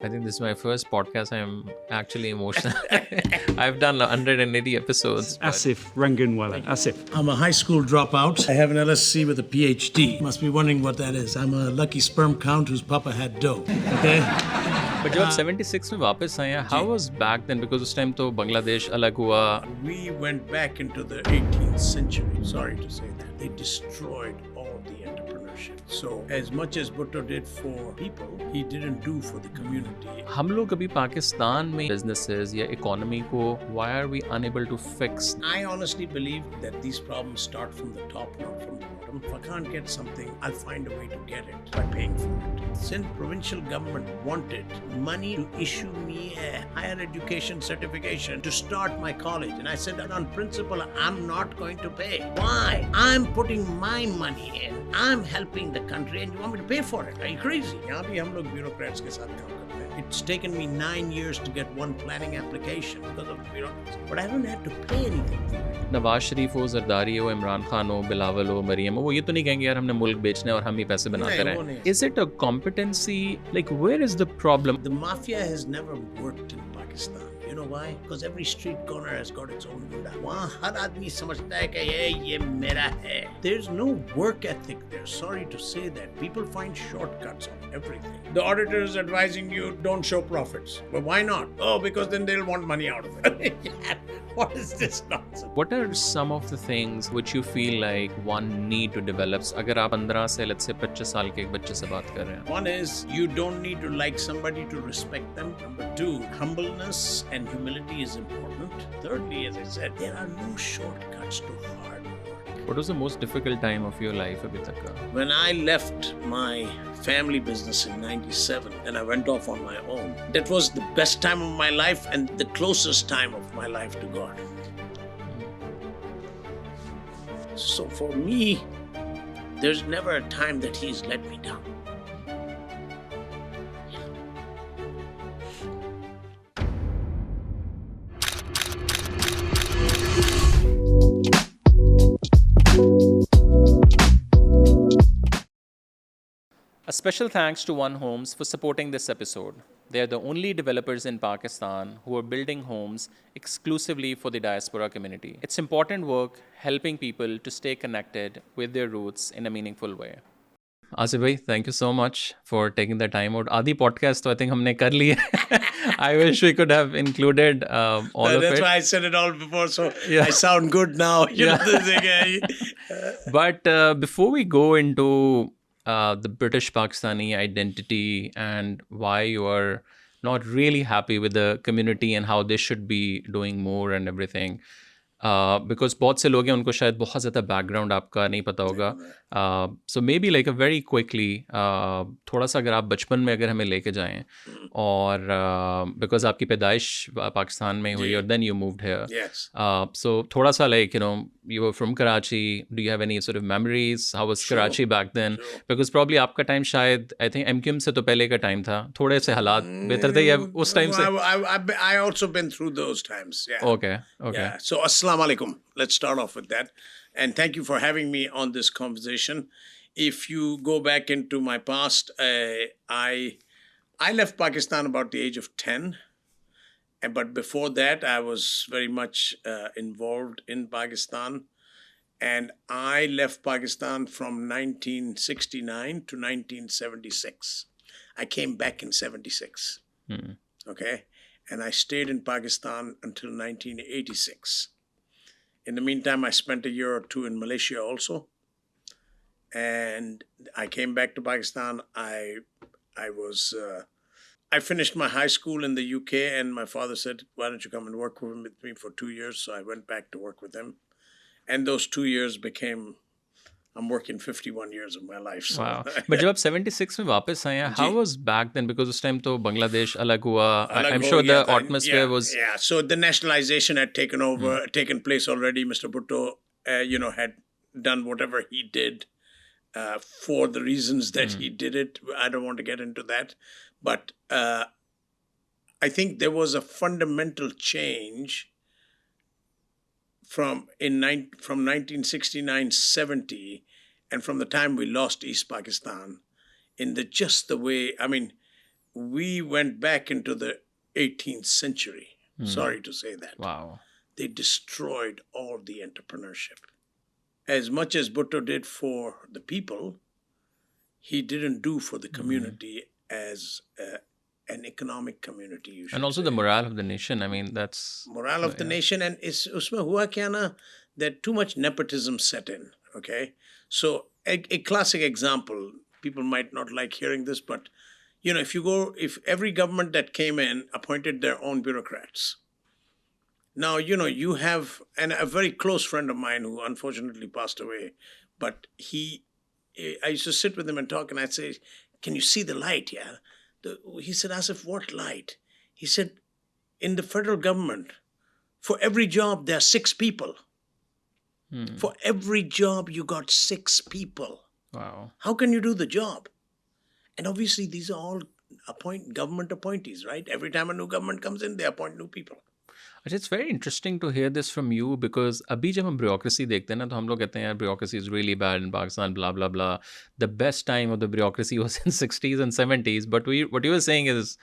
I think this is my first podcast. I'm actually emotional. I've done 180 episodes. Asif Rangoonwala. Asif. I'm a high school dropout. I have an LSC with a PhD. Must be wondering what that is. I'm a lucky sperm count whose papa had dough. Okay? But जब आप 76 में वापस आए हैं, how was back then? Because उस time तो बांग्लादेश अलग हुआ. We went back into the 18th century. Sorry to say that. They destroyed all the entrepreneurship. So, as much as Bhutto did for people, he didn't do for the community. हम लोग अभी पाकिस्तान में businesses या economy को why are we unable to fix? I honestly believe that these problems start from the top, not from the bottom. If I can't get something, I'll find a way to get it by paying for it. Since provincial government wanted money to issue me a higher education certification to start my college, and I said that on principle, I'm not going to pay. Why? I'm putting my money in. I'm helping the country, and you want me to pay for it? Are you crazy? यहाँ भी हम लोग bureaucrats के साथ काम करते हैं. It's taken me 9 years to get one planning application because of bureaucracy, but I haven't had to pay anything for it. Nawaz Sharif हो, जरदारी हो, इमरान खान हो, बिलावल हो, मरियम हो, वो ये तो नहीं कहेंगे यार हमने मुल्क बेचना है और हम ही पैसे बनाते नहीं, वो रहें. नहीं. Is it a competency? Like where is the problem? The mafia has never worked in Pakistan. You know why? Because every street corner has got its own gunda. वहाँ हर आदमी समझता है कि ये मेरा है. There's no work ethic there. Sorry to say that. People find shortcuts on everything. The auditor is advising you don't show profits. But why not? Oh, because then they'll want money out of it. What is this nonsense? What are some of the things which you feel like one need to develop? अगर आप 15 से let's say 25 साल के एक बच्चे से बात कर रहे हैं. One is you don't need to like somebody to respect them. Number two, humbleness and humility is important. Thirdly, as I said, there are no shortcuts to hard work. What was the most difficult time of your life अभी तक का? When I left my family business in 97 and I went off on my own, that was the best time of my life and the closest time of my life to God. So for me, there's never a time that He's let me down. A special thanks to One Homes for supporting this episode. They are the only developers in Pakistan who are building homes exclusively for the diaspora community. It's important work helping people to stay connected with their roots in a meaningful way. Asif bhai, thank you so much for taking the time out. Aadhi podcast to I think humne kar liye. I wish we could have included all of That's it. why I said it all before, so Yeah. I sound good now. You know the thing. But before we go into the British Pakistani identity and why you are not really happy with the community and how they should be doing more and everything. Because बहुत से लोग हैं उनको शायद बहुत ज़्यादा background आपका नहीं पता होगा. So maybe like a very quickly थोड़ा सा अगर आप बचपन में अगर हमें लेके जाएं और because आपकी पैदाइश पाकिस्तान में हुई और then you moved here. Yes. So थोड़ा सा like you were from Karachi. Do you have any sort of memories? How was Karachi back then? Sure. Because probably आपका time शायद I think MQM से तो पहले का time था. थोड़े से हालात बेहतर थे या उस time से? I also been through those times. Yeah. Okay. Yeah. So, Assalamu alaikum. Let's start off with that. And thank you for having me on this conversation. If you go back into my past, I left Pakistan about the age of 10. But before that, I was very much involved in Pakistan. And I left Pakistan from 1969 to 1976. I came back in 76. Okay? And I stayed in Pakistan until 1986. In the meantime, I spent a year or two in Malaysia also. And I came back to Pakistan. I finished my high school in the UK, and my father said, why don't you come and work with me for 2 years? So I went back to work with him. And those 2 years became, I'm working 51 years of my life. So. Wow. But जब आप 76 में वापस आए हैं, how was back then? Because उस time तो बांग्लादेश अलग हुआ. I'm sure the atmosphere was... Yeah, so the nationalization had taken place already. Mr. Bhutto, had done whatever he did for the reasons that he did it. I don't want to get into that. But I think there was a fundamental change from 1969-70 and from the time we lost East Pakistan in the way, I mean, we went back into the 18th century. Sorry to say that. Wow. They destroyed all the entrepreneurship. As much as Bhutto did for the people, he didn't do for the community as an economic community, you should And also say. the morale of the nation. I mean, that's Morale of the nation, and usme hua kya na, that too much nepotism set in. Okay, so a classic example. People might not like hearing this, but if every government that came in appointed their own bureaucrats. Now you have, and a very close friend of mine who unfortunately passed away, but I used to sit with him and talk, and I'd say, "Can you see the light?" Yeah. He said, "Asif, what light?" He said, "In the federal government, for every job, there are 6 people. For every job, you got 6 people. wow. How can you do the job?" And obviously, these are all government appointees, right? Every time a new government comes in, they appoint new people. It's very interesting to hear this from you because अभी जब हम bureaucracy देखते हैं ना तो हम लोग कहते हैं यार bureaucracy is really bad in Pakistan, blah blah blah. The best time of the bureaucracy was in 60s and 70s. But what you were saying is,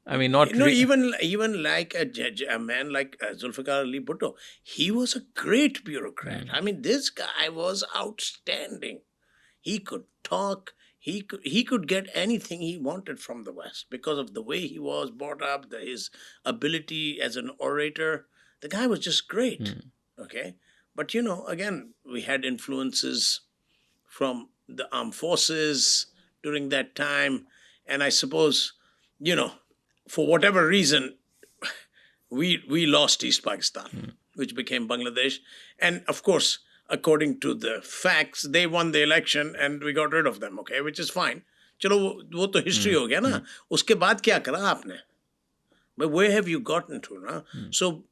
I mean, not Even like a man like Zulfikar Ali Bhutto, he was a great bureaucrat. I mean, this guy was outstanding. He could talk. He could get anything he wanted from the West because of the way he was brought up, his ability as an orator. The guy was just great. Okay, but again, we had influences from the armed forces during that time, and I suppose for whatever reason, we lost East Pakistan, which became Bangladesh. And of course, according to the facts, they won the election and we got rid of them, okay, which is fine. चलो वो तो history हो गया ना. उसके बाद क्या करा आपने? But where have you gotten to, na? So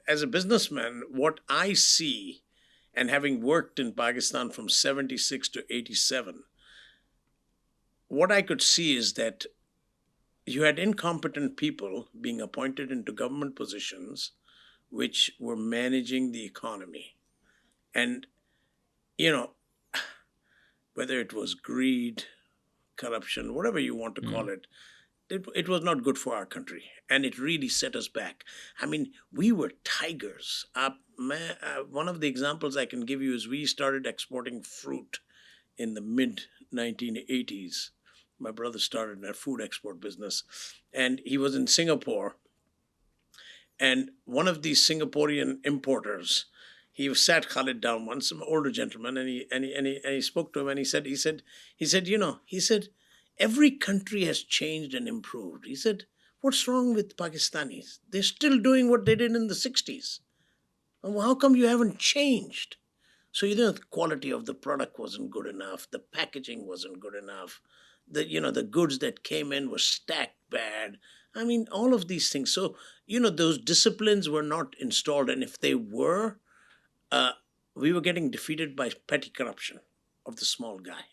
as a businessman, what I see, and having worked in Pakistan from 76 to 87, what I could see is that you had incompetent people being appointed into government positions which were managing the economy. And, whether it was greed, corruption, whatever you want to call it, it was not good for our country. And it really set us back. I mean, we were tigers. One of the examples I can give you is we started exporting fruit in the mid-1980s. My brother started a food export business. And he was in Singapore. And one of these Singaporean importers, he sat Khalid down once, some older gentleman, and he spoke to him, and he said, every country has changed and improved. He said, what's wrong with Pakistanis? They're still doing what they did in the 60s. Well, how come you haven't changed? So the quality of the product wasn't good enough. The packaging wasn't good enough. The goods that came in were stacked bad. I mean, all of these things. So, those disciplines were not installed. And if they were, we were getting defeated by petty corruption of the small guy.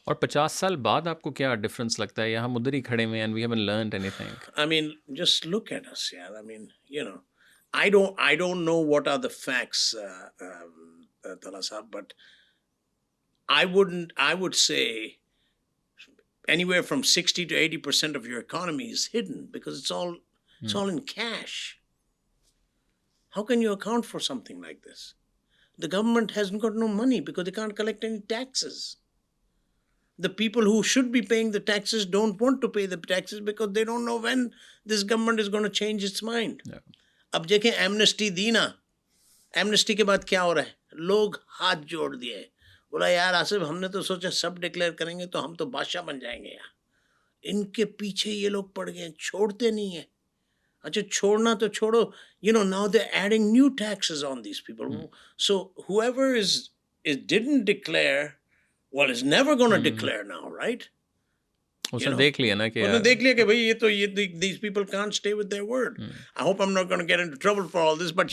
और 50 साल बाद आपको क्या difference लगता है या हम उधर ही खड़े हैं and we haven't learned anything? I mean, just look at us, yeah. I mean, I don't know what are the facts, Talha Sahab, but I would say anywhere from 60 to 80% of your economy is hidden because it's all in cash. How can you account for something like this? The government hasn't got no money because they can't collect any taxes. The people who should be paying the taxes don't want to pay the taxes because they don't know when this government is going to change its mind. Yeah. अब देखें amnesty दी ना, amnesty के बाद क्या हो रहा है? लोग हाथ जोड़ दिए, बोला यार आसिफ हमने तो सोचा सब डिक्लेयर करेंगे तो हम तो बादशाह बन जाएंगे यार. इनके पीछे ये लोग पड़ गए, छोड़ते नहीं है. अच्छा छोड़ना तो छोड़ो, now they're adding new taxes on these people. So whoever didn't declare, well, is never going to declare now, right? उसने देख लिया ना कि उन्होंने देख लिया कि भाई these people can't stay with their word. I hope I'm not going to get into trouble for all this, but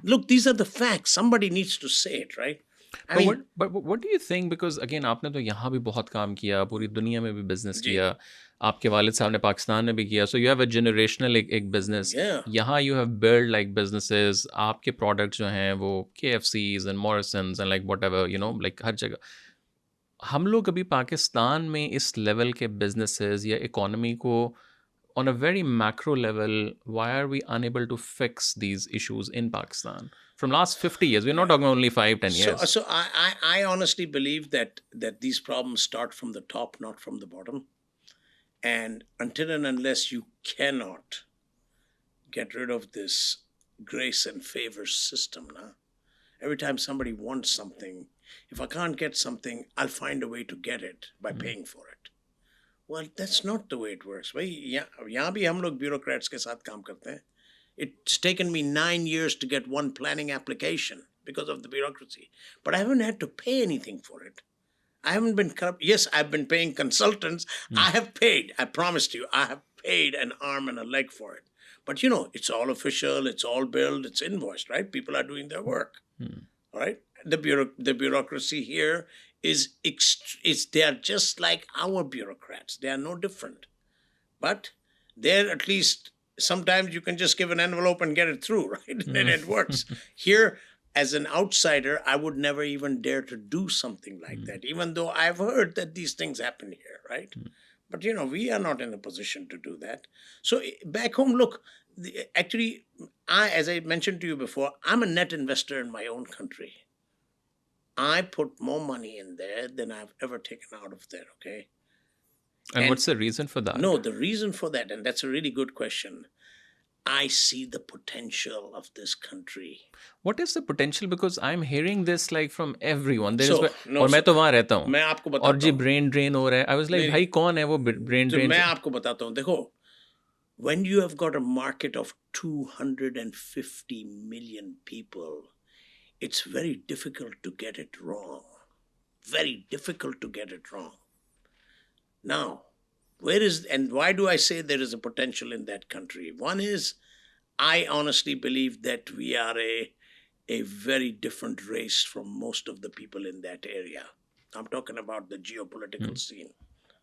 look, these are the facts. Somebody needs to say it, right? But what do you think? Because again, आपने तो यहाँ भी बहुत काम किया, पूरी दुनिया में भी बिजनेस किया, आपके वालिद साहब ने पाकिस्तान में भी किया. So you have a generational एक business. यहाँ you have built like businesses. आपके products जो हैं वो KFCs and Morrisons and like whatever, like हर जगह. हम लोग अभी पाकिस्तान में इस लेवल के बिजनेसेस या इकोनॉमी को on a very macro level, why are we unable to fix these issues in Pakistan from last 50 years? We're not talking only 5-10 years. So I honestly believe that these problems start from the top, not from the bottom. And until and unless you cannot get rid of this grace and favor system, now every time somebody wants something, if I can't get something, I'll find a way to get it by paying for it. Well, that's not the way it works. भाई यहाँ भी हम लोग bureaucrats के साथ काम करते हैं. It's taken me 9 years to get one planning application because of the bureaucracy. But I haven't had to pay anything for it. I haven't been corrupt. Yes, I've been paying consultants. I have paid. I promised you, I have paid an arm and a leg for it. But it's all official. It's all billed. It's invoiced, right? People are doing their work. All right? The bureaucracy here is they are just like our bureaucrats. They are no different. But there, at least sometimes you can just give an envelope and get it through, right? And it works. Here, as an outsider, I would never even dare to do something like that, even though I've heard that these things happen here, right? But we are not in a position to do that. So back home, look, actually, as I mentioned to you before, I'm a net investor in my own country. I put more money in there than I've ever taken out of there, okay? And what's the reason for that? No, the reason for that, and that's a really good question, I see the potential of this country. What is the potential? Because I'm hearing this like from everyone. No, और मैं तो वहाँ रहता हूँ. मैं आपको बताता और जी brain drain हो रहा है. I was like, भाई कौन है वो brain तो drain? मैं आपको बताता हूँ. देखो, when you have got a market of 250 million people, it's very difficult to get it wrong. Very difficult to get it wrong. Now, and why do I say there is a potential in that country? One is, I honestly believe that we are a very different race from most of the people in that area. I'm talking about the geopolitical scene,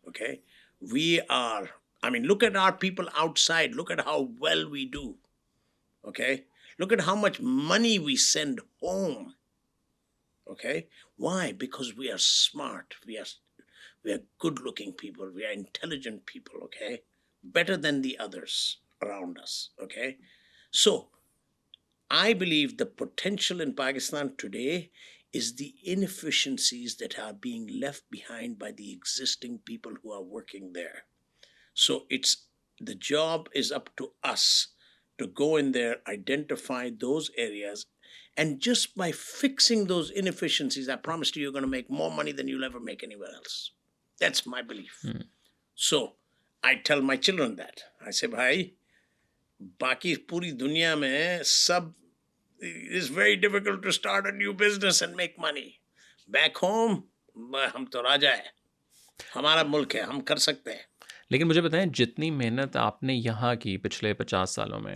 okay? Look at our people outside. Look at how well we do, okay? Look at how much money we send home, okay? Why? Because we are smart. We are good-looking people. We are intelligent people, okay? Better than the others around us, okay? So, I believe the potential in Pakistan today is the inefficiencies that are being left behind by the existing people who are working there. So, the job is up to us to go in there, identify those areas, and just by fixing those inefficiencies, I promise you, you're going to make more money than you'll ever make anywhere else. That's my belief. So, I tell my children that. I say, bhai, baki puri duniya mein it's very difficult to start a new business and make money. Back home, hum to raja hai. हमारा मुल्क है, हम कर सकते हैं. लेकिन मुझे बताएं, जितनी मेहनत आपने यहाँ की पिछले 50 सालों में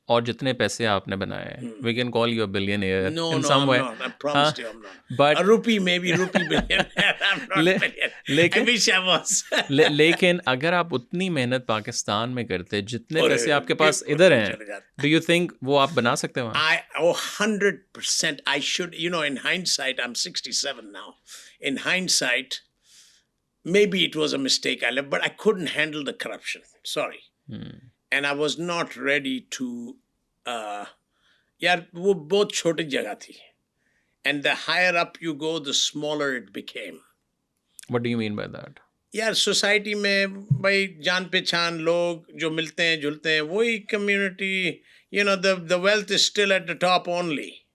और जितने पैसे आपने बनाए, we can call you a billionaire in some way. No, I'm not. I promised you I'm not. But a rupee billionaire. I'm not billionaire. I wish I was. लेकिन अगर आप उतनी मेहनत पाकिस्तान में करते, जितने पैसे आपके पास इधर हैं, do you think वो आप बना सकते हैं वहाँ? 100%. I should, in hindsight, I'm 67 now. In hindsight, maybe it was a mistake I left, but I couldn't handle the corruption. Sorry. And I was not ready to, यार वो बहुत छोटी जगह थी. And the higher up you go, the smaller it became. What do you mean by that? यार society में भाई जान पहचान लोग जो मिलते हैं जुलते हैं वही community, the wealth is still at the top only.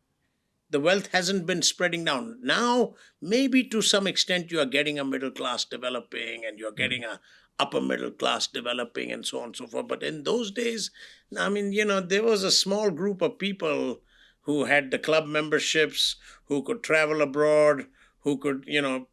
The wealth hasn't been spreading down. Now, maybe to some extent you are getting a middle class developing and you're getting a upper middle class developing and so on and so forth. But in those days, there was a small group of people who had the club memberships, who could travel abroad, who could, you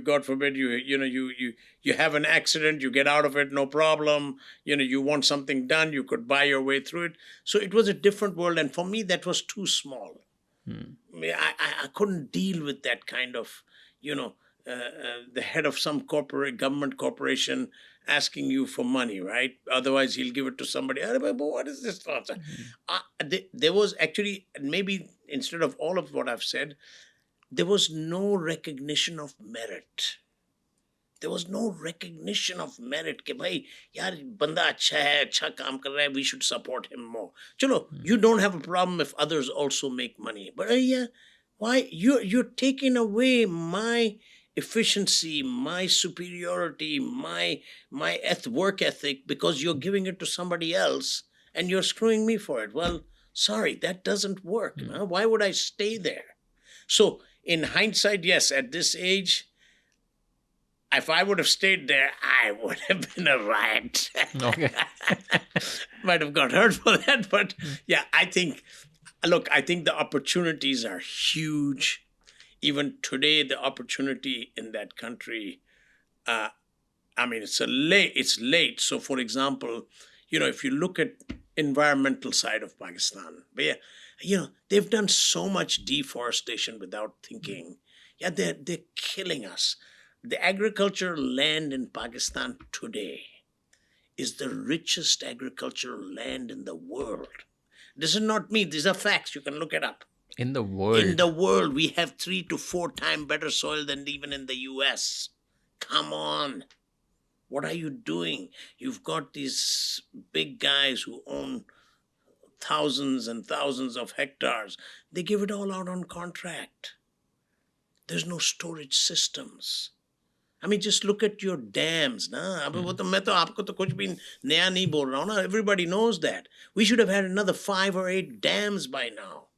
God forbid, you have an accident, you get out of it, no problem. You want something done, you could buy your way through it. So it was a different world. And for me, that was too small. I couldn't deal with that kind of, the head of some government corporation asking you for money, right? Otherwise, he'll give it to somebody. But what is this? There was actually, maybe instead of all of what I've said, there was no recognition of merit. There was no recognition of merit कि भाई यार बंदा अच्छा है अच्छा काम कर रहा है, we should support him more. चलो, you don't have a problem if others also make money, but yeah, why you're taking away my efficiency, my superiority, my work ethic because you're giving it to somebody else and you're screwing me for it. Well, sorry, that doesn't work. Huh? Why would I stay there? So in hindsight, yes, at this age, if I would have stayed there, I would have been a riot. Okay. Might have got hurt for that, but yeah, I think the opportunities are huge. Even today, the opportunity in that country, it's late. So, for example, if you look at environmental side of Pakistan, but yeah, they've done so much deforestation without thinking. Yeah, they're killing us. The agricultural land in Pakistan today is the richest agricultural land in the world. This is not me. These are facts. You can look it up. In the world? In the world, we have 3 to 4 times better soil than even in the US. Come on. What are you doing? You've got these big guys who own thousands and thousands of hectares. They give it all out on contract. There's no storage systems. I mean, just look at your dams. Everybody knows that. We should have had another 5 or 8 dams by now.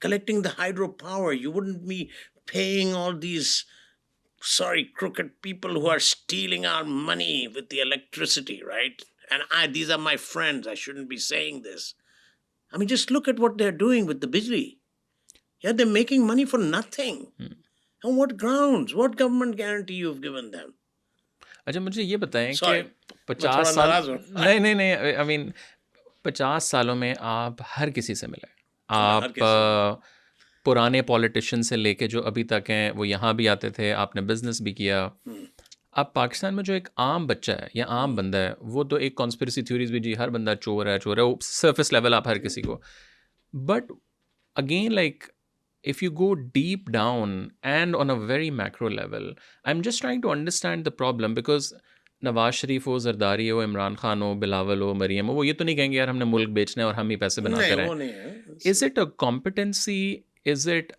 Collecting the hydropower. You wouldn't be paying all these, crooked people who are stealing our money with the electricity, right? And these are my friends. I shouldn't be saying this. I mean, just look at what they're doing with the bijli. Yeah, they're making money for nothing. On what grounds? What government guarantee you've given them? अच्छा, मुझे ये बताएं Sorry, कि 50 साल नहीं I mean 50 सालों में आप हर किसी से मिले. आप पुराने पॉलिटिशियन से लेके जो अभी तक हैं वो यहाँ भी आते थे, आपने बिजनेस भी किया. अब पाकिस्तान में जो एक आम बच्चा है या आम बंदा है, वो तो एक कॉन्स्पिरेसी थ्योरीज भी जी हर बंदा चोर है वो सरफेस लेवल आप हर किसी को. But again like if you go deep down and on a very macro level, I'm just trying to understand the problem because Nawaz Sharif हो, जरदारी हो, इमरान खान हो, बिलावल हो, मरियम हो, वो ये तो नहीं कहेंगे यार हमने मुल्क बेचना है और हम ही पैसे बना कर रहे हैं. Is it a competency? Is it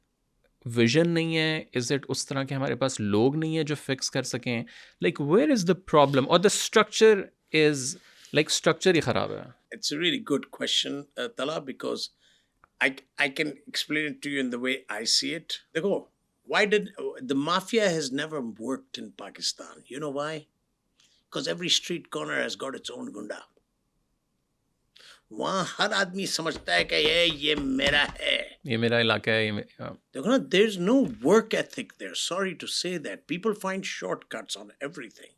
vision नहीं है? Is it उस तरह के हमारे पास लोग नहीं है जो फिक्स कर सकें? Like where is the problem? Or the structure is like structure ही खराब है. It's a really good question, Talha, because I can explain it to you in the way I see it. Dekho, why did the mafia has never worked in Pakistan? You know why? Because every street corner has got its own gunda. वहाँ हर आदमी समझता है कि ये मेरा है, ये मेरा इलाका है. देखो ना, there's no work ethic there. Sorry to say that. People find shortcuts on everything.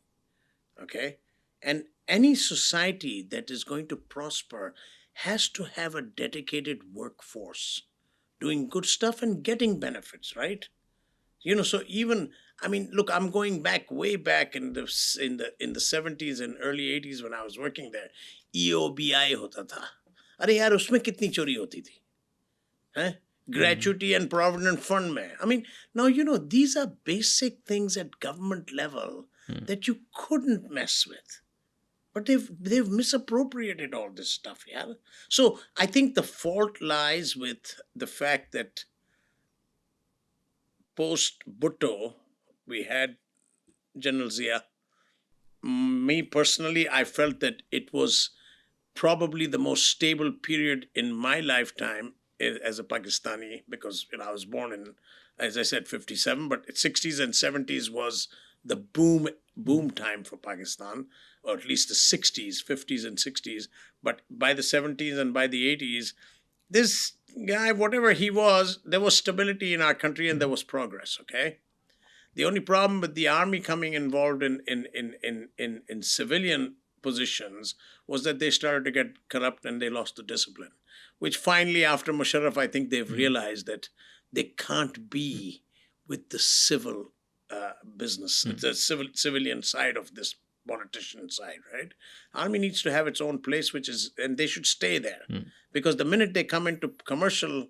Okay? And any society that is going to prosper has to have a dedicated workforce doing good stuff and getting benefits, right? So even, I mean, look, I'm going back way back in the 70s and early 80s when I was working there. EOBI hota tha. अरे यार उसमें कितनी चोरी होती थी, हैं? Gratuity and Provident Fund में. I mean, now these are basic things at government level that you couldn't mess with. But they've misappropriated all this stuff, yeah? So I think the fault lies with the fact that post-Bhutto, we had General Zia. Me personally, I felt that it was probably the most stable period in my lifetime as a Pakistani because I was born in, as I said, 57, but 60s and 70s was the boom time for Pakistan, or at least the 60s, 50s and 60s. But by the 70s and by the 80s, this guy, whatever he was, there was stability in our country and there was progress, okay? The only problem with the army coming involved in civilian positions was that they started to get corrupt and they lost the discipline, which finally, after Musharraf, I think they've realized that they can't be with the civil business, the civilian side of this politician side, right? Army needs to have its own place, and they should stay there. Because the minute they come into commercial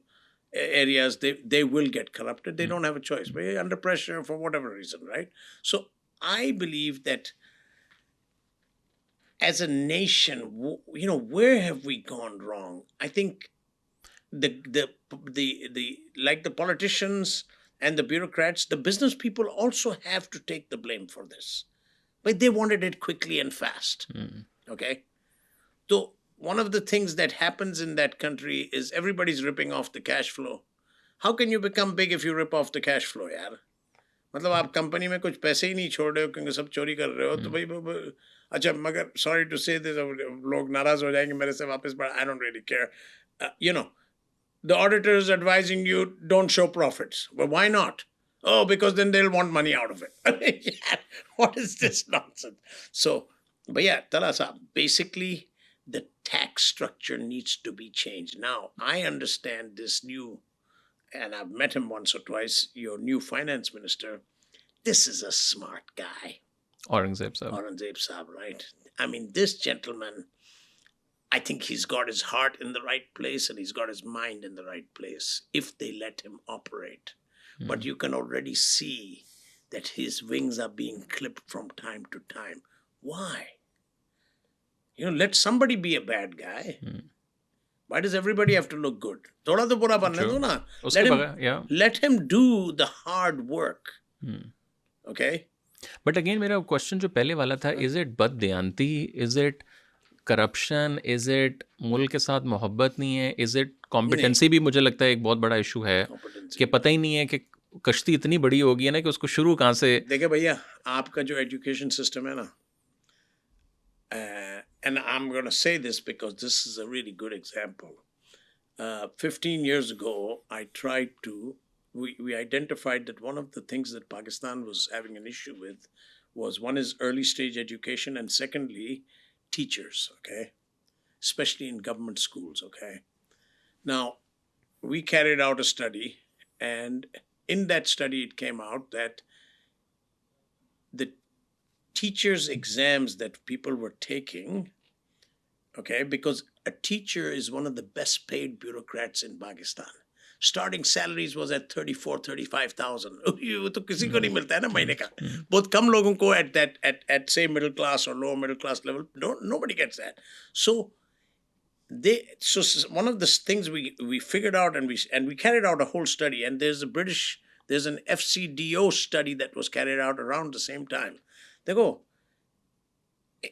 areas, they will get corrupted. They don't have a choice. They're under pressure for whatever reason, right? So I believe that as a nation, where have we gone wrong? I think the like the politicians and the bureaucrats, the business people also have to take the blame for this. But they wanted it quickly and fast. Okay? So one of the things that happens in that country is everybody's ripping off the cash flow. How can you become big if you rip off the cash flow, यार? मतलब आप company में कुछ पैसे ही नहीं छोड़ रहे हो क्योंकि सब चोरी कर रहे हो तो भाई अच्छा मगर sorry to say this, लोग नाराज हो जाएंगे मेरे से वापस, but I don't really care. The auditor is advising you don't show profits. But why not? Oh, because then they'll want money out of it. Yeah, what is this nonsense? So, but yeah, Talha Sahab, basically the tax structure needs to be changed. Now, I understand this new, and I've met him once or twice, your new finance minister. This is a smart guy. Aurangzeb Sahab. Aurangzeb Sahab, right? I mean, this gentleman, I think he's got his heart in the right place and he's got his mind in the right place if they let him operate. But you can already see that his wings are being clipped from time to time. Why? Let somebody be a bad guy. Why does everybody have to look good? Thoda to bura banne do na. Let him do the hard work. Okay? But again, मेरा question जो पहले वाला था, is it बददयांती? Is it corruption? Is it मुल्क के साथ मोहब्बत नहीं है? Is it competency? भी मुझे लगता है एक बहुत बड़ा इशू है कि पता ही नहीं है कि कश्ती इतनी बड़ी होगी है ना कि उसको शुरू कहाँ से. देखिए भैया, आपका जो एजुकेशन सिस्टम है ना, and I'm going to say this because this is a really good example. 15 years ago, we identified that one of the things that Pakistan was having an issue with was, one is early stage education, and secondly, teachers, okay? Especially in government schools, okay? Now, we carried out a study, and in that study it came out that the teachers' exams that people were taking, okay, because a teacher is one of the best paid bureaucrats in Pakistan. Starting salaries was at 34,000-35,000. वो तो किसी को नहीं मिलता है ना महीने का. बहुत कम लोगों को at say middle class or lower middle class level, nobody gets that. So one of the things we figured out, and we carried out a whole study, and there's an FCDO study that was carried out around the same time. They go,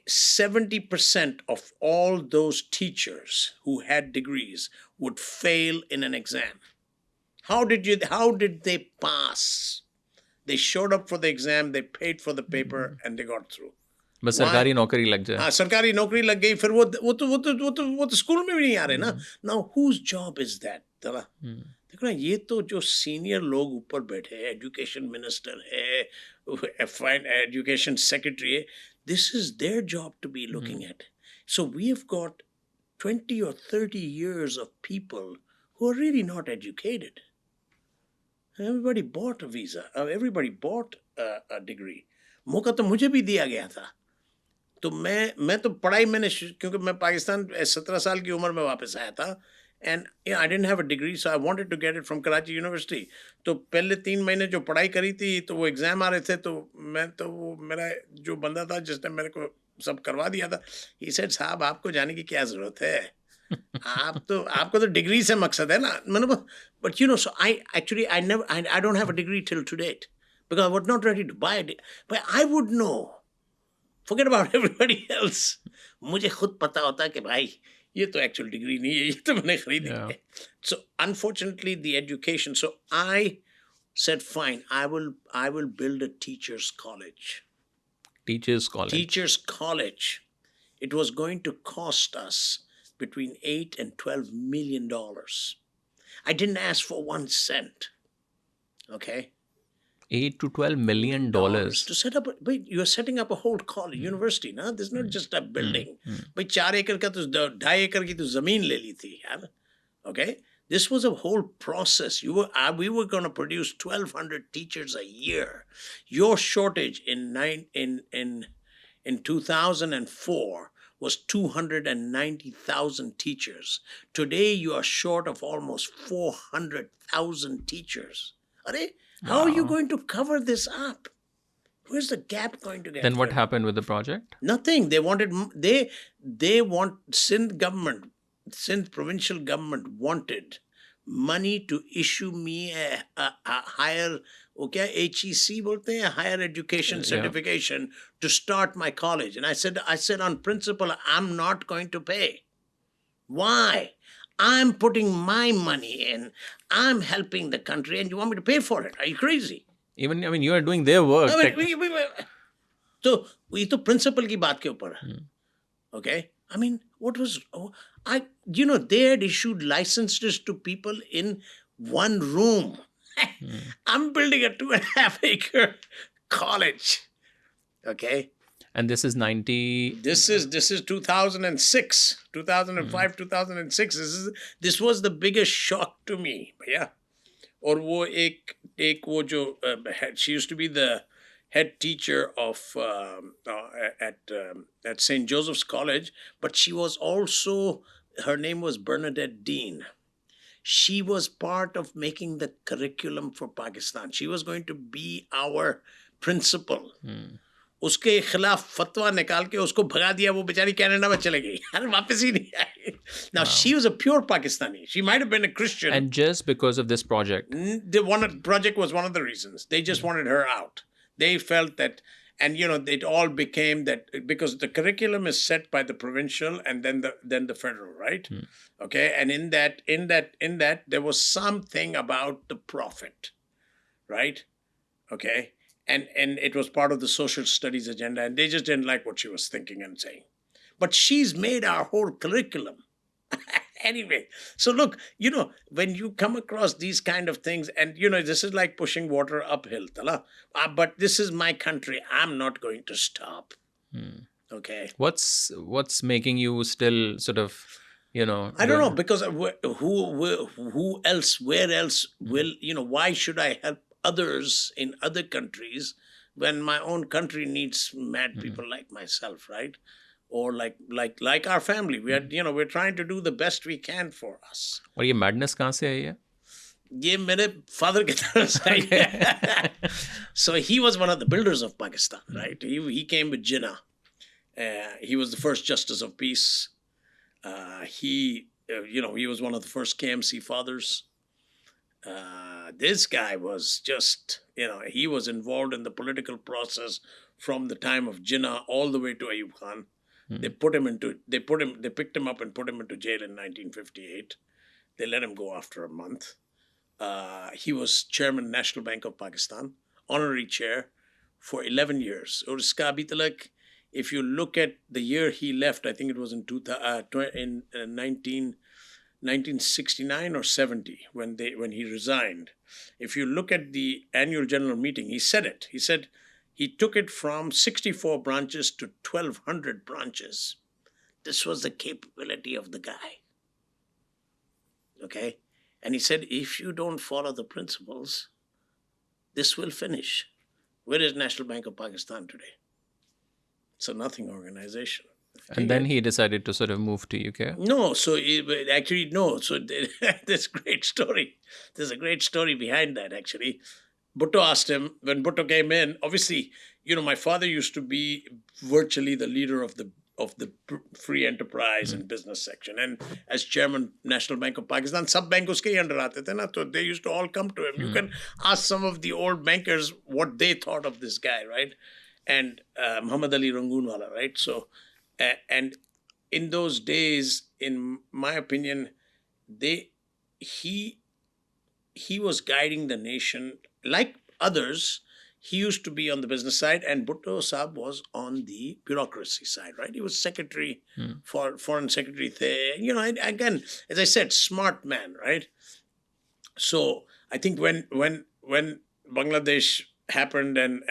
70% of all those teachers who had degrees would fail in an exam. How did they pass? They showed up for the exam, they paid for the paper, and they got through. बस सरकारी नौकरी लग जाए. हाँ, सरकारी नौकरी लग गई, फिर वो तो स्कूल में भी नहीं आ रहे ना. Now whose job is that? Talha, देखो ना, ये तो जो सीनियर लोग ऊपर बैठे हैं, एजुकेशन मिनिस्टर है, एजुकेशन सेक्रेटरी है, this is their job to be looking at. So we have got 20 or 30 years of people who are really not educated. Everybody bought a visa. Everybody bought a degree. मौका तो मुझे भी दिया गया था. तो मैं तो पढ़ाई क्योंकि मैं पाकिस्तान 17 साल की उम्र में वापस आया था, and I didn't have a degree, so I wanted to get it from Karachi University. तो पहले 3 महीने जो पढ़ाई करी थी, तो वो एग्जाम आ रहे थे, तो वो मेरा जो बंदा था जिसने मेरे को सब करवा दिया था, he said, साहब आपको जाने की क्या जरूरत है? आपको तो डिग्री से मकसद है ना. मैंने, but so I don't have a degree till to date because I was not ready to buy it. But I would know. Forget about everybody else. मुझे खुद पता होता कि भाई ये तो actual degree नहीं है, ये तो मैंने खरीदी है. So unfortunately the education. So I said, fine, I will build a teachers college. Teachers college. It was going to cost us between $8 and $12 million. I didn't ask for 1 cent. Okay. $8 to $12 million to set up. Wait, you're setting up a whole college, university, na? This is not just a building. Bhai 4 acre ka to 2.5 acre ki to zameen le li thi, yaar. Okay. This was a whole process. We were going to produce 1,200 teachers a year. Your shortage in 2004 was 290,000 teachers. Today, you are short of almost 400,000 teachers. Are how are you Wow. going to cover this up? Where's the gap going to get Then what filled? happened with the project? Nothing. They wanted. They want Sindh government, Sindh provincial government wanted money to issue me a higher, okay, HEC bolte hain, higher education Yeah. certification to start my college. And I said on principle, I'm not going to pay. Why? I'm putting my money in. I'm helping the country, and you want me to pay for it? Are you crazy? Even, I mean, you are doing their work. I mean, तो ये तो principle की बात के ऊपर है. Okay, I mean, what was they had issued licenses to people in one room. I'm building a 2.5 acre college. Okay, And this is 90. this is 2006, 2005, 2006. This was the biggest shock to me. Yeah, और वो एक वो जो she used to be the head teacher of at St. Joseph's College, but she was also, her name was Bernadette Dean. She was part of making the curriculum for Pakistan. She was going to be our principal. उसके खिलाफ फतवा निकाल के उसको भगा दिया, वो बेचारी कनाडा में चले गई, अरे वापस ही नहीं आई. Now she was a pure Pakistani. She might have been a Christian. And just because of this project. The project was one of the reasons. They just wanted her out. They felt that, and it all became that because the curriculum is set by the provincial and then the federal, right? Okay, and in that there was something about the prophet, right? Okay, and it was part of the social studies agenda, and they just didn't like what she was thinking and saying. But she's made our whole curriculum. Anyway, so look, when you come across these kind of things, and this is like pushing water uphill, Talha. But this is my country. I'm not going to stop. Okay. What's making you still sort of, I don't know, because who else, where else will, why should I help others in other countries when my own country needs mad people like myself, right? Or like our family. We are, we're trying to do the best we can for us. और ये madness कहाँ से आई है? ये मेरे father की तरफ से आई है. So he was one of the builders of Pakistan, right? He came with Jinnah. He was the first justice of peace. He was one of the first KMC fathers. This guy was just, he was involved in the political process from the time of Jinnah all the way to Ayub Khan. They picked him up and put him into jail in 1958. They let him go after a month. He was chairman National Bank of Pakistan, honorary chair for 11 years. Aur iska abhi talak, if you look at the year he left, I think it was in 1969 or 70 when he resigned. If you look at the annual general meeting, he said it. He said he took it from 64 branches to 1,200 branches. This was the capability of the guy. Okay? And he said, if you don't follow the principles, this will finish. Where is National Bank of Pakistan today? It's a nothing organization. And then he decided to sort of move to UK. No, so actually, no. So there's a great story. There's a great story behind that, actually. Bhutto asked him, when Bhutto came in, obviously, my father used to be virtually the leader of the free enterprise and business section. And as chairman, National Bank of Pakistan, sab bank uske hi under aate the na, so they used to all come to him. You can ask some of the old bankers what they thought of this guy, right? And Muhammad Ali Rangoonwala, right? So, and in those days, in my opinion, he was guiding the nation like others. He used to be on the business side, and Bhutto Saab was on the bureaucracy side, right? He was secretary for foreign secretary. Again, as I said, smart man, right? So I think when Bangladesh happened and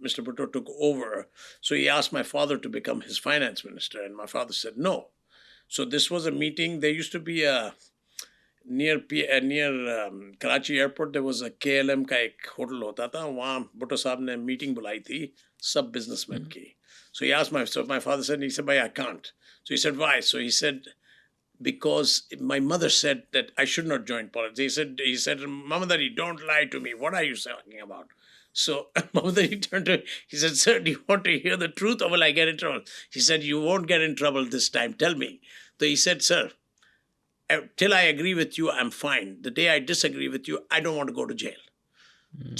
Mr. Bhutto took over, so he asked my father to become his finance minister, and my father said no. So this was a meeting. There used to be near Karachi airport, there was a KLM का एक hotel होता था. वहाँ भुट्टो साहब ने meeting बुलाई थी सब बिजनेसमैन की. So he asked so my father said, he said, "Bhai, I can't." So he said, "Why?" So he said, "Because my mother said that I should not join politics." He said, "Mamadari, don't lie to me. What are you talking about?" So Mamadari turned to him. He said, "Sir, do you want to hear the truth or will I get in trouble?" He said, "You won't get in trouble this time. Tell me." So he said, "Sir, till I agree with you, I'm fine. The day I disagree with you, I don't want to go to jail."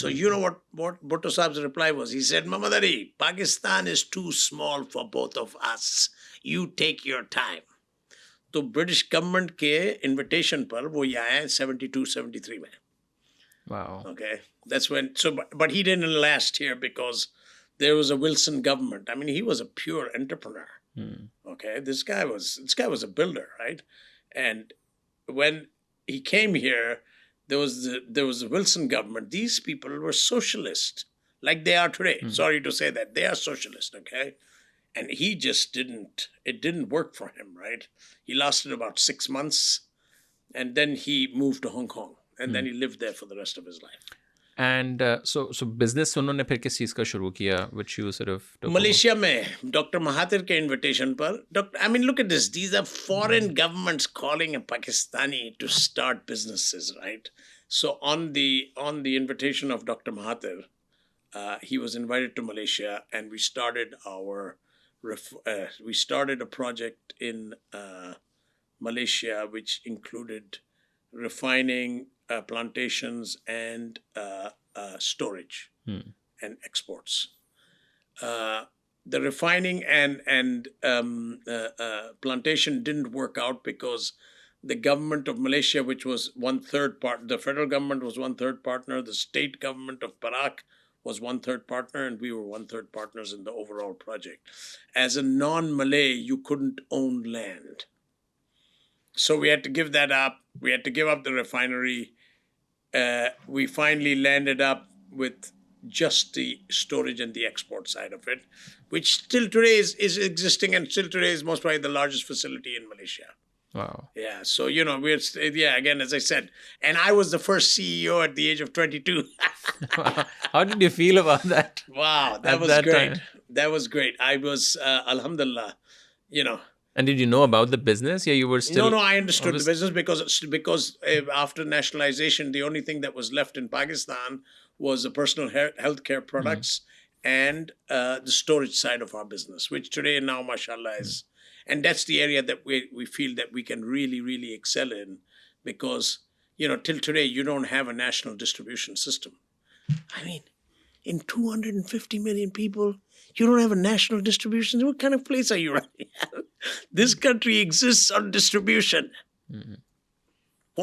So you know what Bhutto Saab's reply was? He said, "Mamadari, Pakistan is too small for both of us. You take your time." तो British government के invitation पर वो यहाँ आए 72-73 में. Wow. Okay, that's when. So, but he didn't last here because there was a Wilson government. I mean, he was a pure entrepreneur. Okay, this guy was a builder, right? And when he came here, there was the Wilson government. These people were socialist, like they are today. Sorry to say that they are socialist. Okay. And he just it didn't work for him, right? He lasted about 6 months and then he moved to Hong Kong and then he lived there for the rest of his life. And so business उन्होंने फिर किस चीज़ का शुरू किया, which you sort of took over? Malaysia में Dr. Mahathir के invitation पर, I mean, look at this. These are foreign governments calling a Pakistani to start businesses, right? So on the invitation of Dr. Mahathir, he was invited to Malaysia and we started a project in Malaysia, which included refining, plantations, and storage and exports. The refining and plantation didn't work out because the government of Malaysia, which was 1/3 part, the federal government was 1/3 partner, the state government of Perak was 1/3 partner, and we were 1/3 partners in the overall project. As a non-Malay, you couldn't own land. So we had to give that up. We had to give up the refinery. We finally landed up with just the storage and the export side of it, which still today is existing and still today is most probably the largest facility in Malaysia. Wow. Yeah, so, again, as I said, and I was the first CEO at the age of 22. How did you feel about that? Wow, that was great. Time? That was great. I was, alhamdulillah, And did you know about the business? Yeah, you were still... No, I understood the business because after nationalization, the only thing that was left in Pakistan was the personal healthcare products and the storage side of our business, which today now, mashallah, is... And that's the area that we feel that we can really, really excel in because, till today, you don't have a national distribution system. I mean, in 250 million people, you don't have a national distribution. What kind of place are you running at? This country exists on distribution.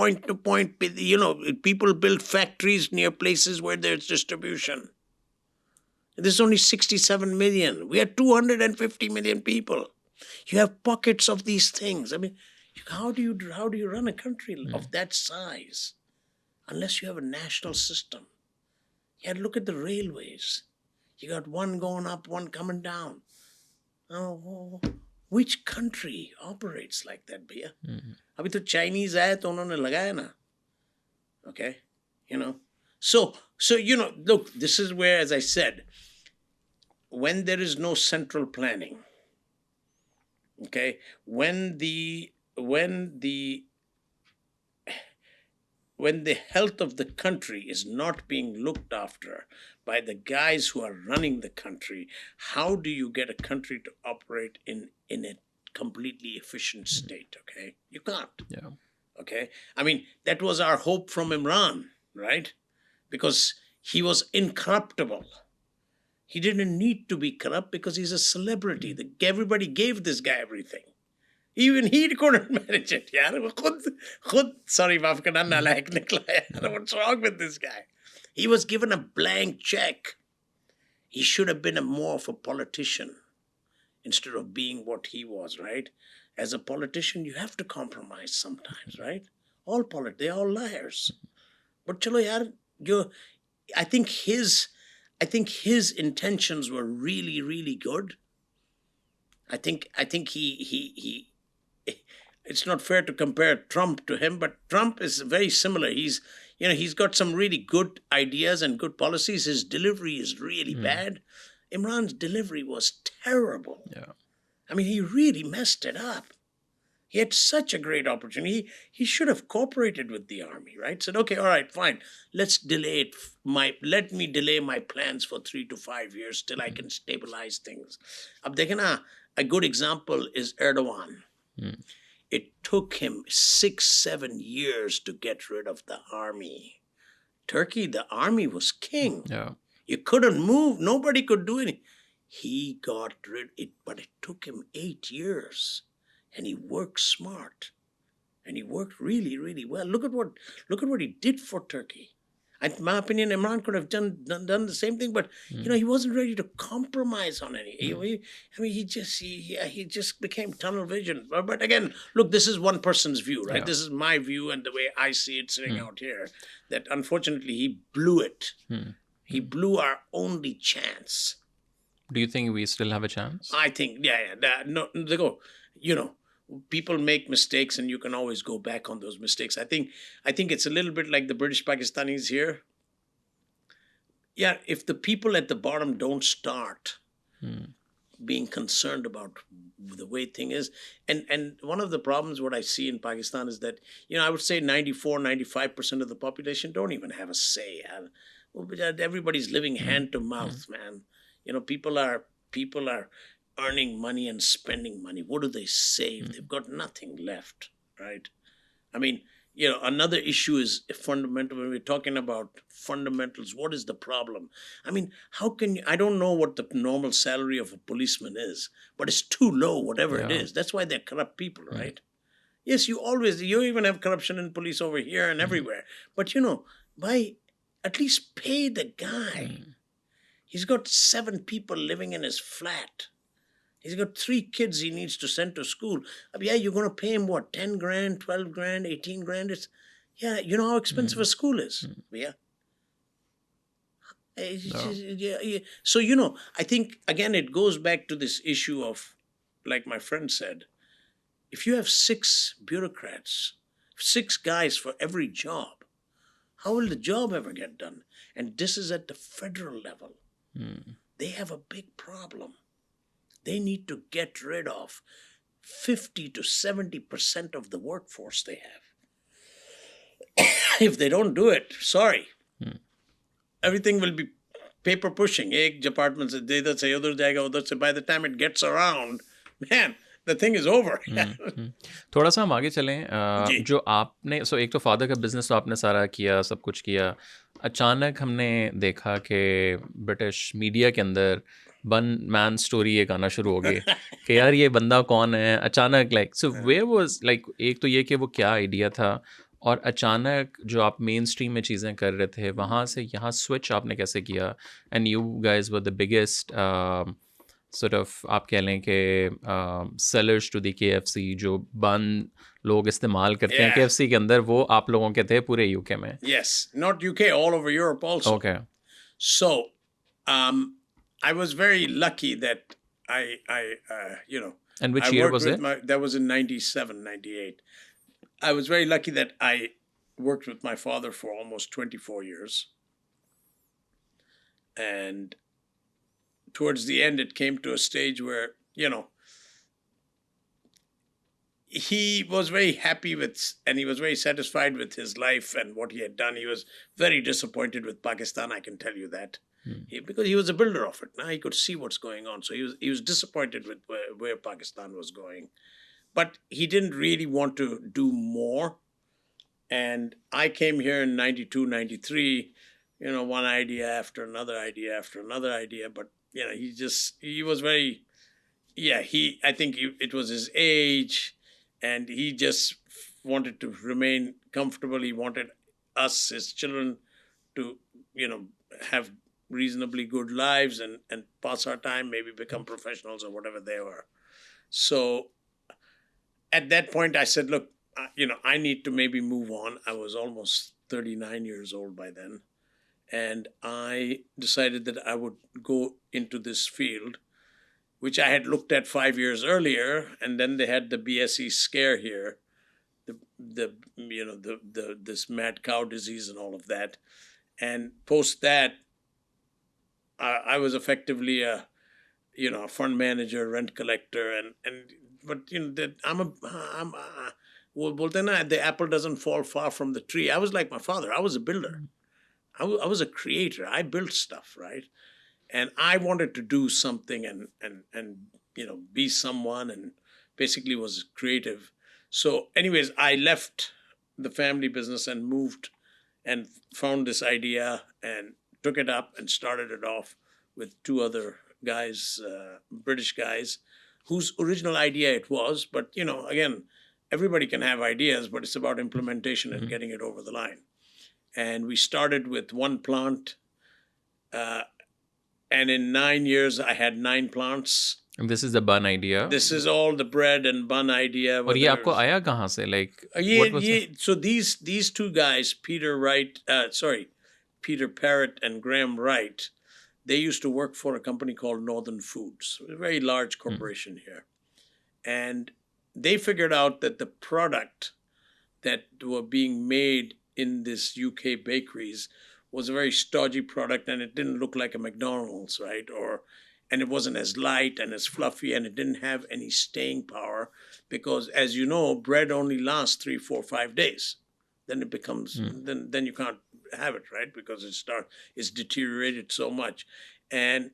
Point to point, people build factories near places where there's distribution. There's only 67 million. We are 250 million people. You have pockets of these things. I mean, how do you run a country of that size unless you have a national system? Yeah, look at the railways. You got one going up, one coming down. Oh, which country operates like that, bhaiya? Abhi to Chinese aaya to unhone lagaya na. Okay, So look, this is where, as I said, when there is no central planning, okay, when the health of the country is not being looked after by the guys who are running the country, how do you get a country to operate in a completely efficient state? Okay, you can't. Yeah. Okay, I mean, that was our hope from Imran, right? Because he was incorruptible. He didn't need to be corrupt because he's a celebrity. Everybody gave this guy everything. Even he couldn't manage it. Sorry, maaf karna, nalaik nikla yaar. What's wrong with this guy? He was given a blank check. He should have been more of a politician instead of being what he was, right? As a politician, you have to compromise sometimes, right? They're all liars. But chalo yaar, I think his intentions were really, really good. I think he it's not fair to compare Trump to him, but Trump is very similar. He's got some really good ideas and good policies. His delivery is really bad. Imran's delivery was terrible. Yeah. I mean, he really messed it up. He had such a great opportunity. He should have cooperated with the army, right? Said, okay, all right, fine. Let's delay it. Let me delay my plans for 3 to 5 years till I can stabilize things. Ab dekhe na, a good example is Erdogan. It took him 6-7 years to get rid of the army. Turkey, the army was king. Yeah. You couldn't move. Nobody could do anything. He got rid of it, but it took him 8 years. And he worked smart. And he worked really, really well. Look at what he did for Turkey. In my opinion, Imran could have done the same thing, but he wasn't ready to compromise on any. He just became tunnel vision. But again, look, this is one person's view, right? Yeah. This is my view and the way I see it sitting out here. That unfortunately he blew it. He blew our only chance. Do you think we still have a chance? I think, no, they go, people make mistakes and you can always go back on those mistakes. I think it's a little bit like the British Pakistanis here. Yeah, if the people at the bottom don't start being concerned about the way thing is, and one of the problems what I see in Pakistan is that, I would say 94-95% of the population don't even have a say. Everybody's living hand to mouth, man. People are earning money and spending money. What do they save? They've got nothing left, right? I mean, another issue is fundamental. When we're talking about fundamentals, what is the problem? I mean, how can you, I don't know what the normal salary of a policeman is, but it's too low, whatever it is. That's why they're corrupt people, right? Yes, you even have corruption in police over here and everywhere. But, by at least pay the guy. He's got 7 people living in his flat. He's got 3 kids he needs to send to school. You're going to pay him what, 10 grand, 12 grand, 18 grand? You know how expensive a school is. So, I think, again, it goes back to this issue of, like my friend said, if you have 6 bureaucrats, 6 guys for every job, how will the job ever get done? And this is at the federal level. They have a big problem. They need to get rid of 50 to 70% of the workforce they have. If they don't do it, sorry. Everything will be paper pushing. Ek department se idhar se udhar jayega, udhar se. By the time it gets around, man, the thing is over. थोड़ा सा हम आगे चलें जो आपने एक तो father का बिजनेस तो आपने सारा किया, सब कुछ किया. अचानक हमने देखा कि ब्रिटिश मीडिया के अंदर वन मैन स्टोरी एक आना शुरू हो गई कि यार ये बंदा कौन है. अचानक सो वे वाज एक तो ये कि वो क्या आइडिया था, और अचानक जो आप मेन स्ट्रीम में चीज़ें कर रहे थे वहाँ से यहाँ स्विच आपने कैसे किया. And you guys were the biggest sort of आप कह लें कि sellers to the KFC जो बन लोग इस्तेमाल करते हैं KFC के अंदर, वो आप लोगों के थे पूरे UK में. Yes, not UK, all over Europe also. Okay. So, I was very lucky that And which I year worked was with it? that was in 97, 98. I was very lucky that I worked with my father for almost 24 years. And towards the end, it came to a stage where, he was very happy and he was very satisfied with his life and what he had done. He was very disappointed with Pakistan, I can tell you that. Because he was a builder of it. Now he could see what's going on. So he was disappointed with where Pakistan was going. But he didn't really want to do more. And I came here in 92, 93, one idea after another idea after another idea. But, he was very, I think it was his age, and he just wanted to remain comfortable. He wanted us, his children, to, have reasonably good lives and pass our time, maybe become professionals or whatever they were. So at that point, I said, look, I need to maybe move on. I was almost 39 years old by then. And I decided that I would go into this field, which I had looked at 5 years earlier. And then they had the BSE scare here, this mad cow disease and all of that. And post that, I was effectively a fund manager, rent collector, but that वो बोलते हैं ना, the apple doesn't fall far from the tree. I was like my father. I was a builder. I was a creator. I built stuff, right? And I wanted to do something and be someone, and basically was creative. So, anyways, I left the family business and moved and found this idea and took it up and started it off with two other guys, British guys, whose original idea it was. But again, everybody can have ideas, but it's about implementation and getting it over the line. And we started with one plant. And in 9 years, I had 9 plants. And this is the bun idea. This is all the bread and bun idea. और ये आपको आया कहाँ से? Like, what was it? So these two guys, Peter Parrott and Graham Wright, they used to work for a company called Northern Foods, a very large corporation here. And they figured out that the product that were being made in this UK bakeries was a very stodgy product, and it didn't look like a McDonald's, right? And it wasn't as light and as fluffy, and it didn't have any staying power, because, as you know, bread only lasts 3, 4, 5 days. Then it becomes then you can't have it, right? Because it's deteriorated so much. And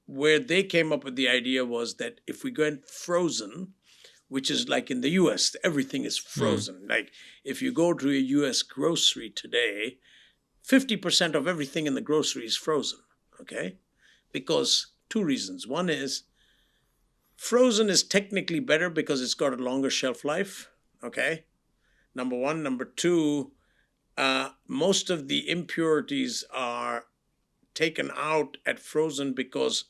where they came up with the idea was that if we went frozen, which is like in the US, everything is frozen. Like if you go to a US grocery today, 50% of everything in the grocery is frozen, okay? Because 2 reasons. One is frozen is technically better because it's got a longer shelf life, okay? Number 1. Number 2, most of the impurities are taken out at frozen because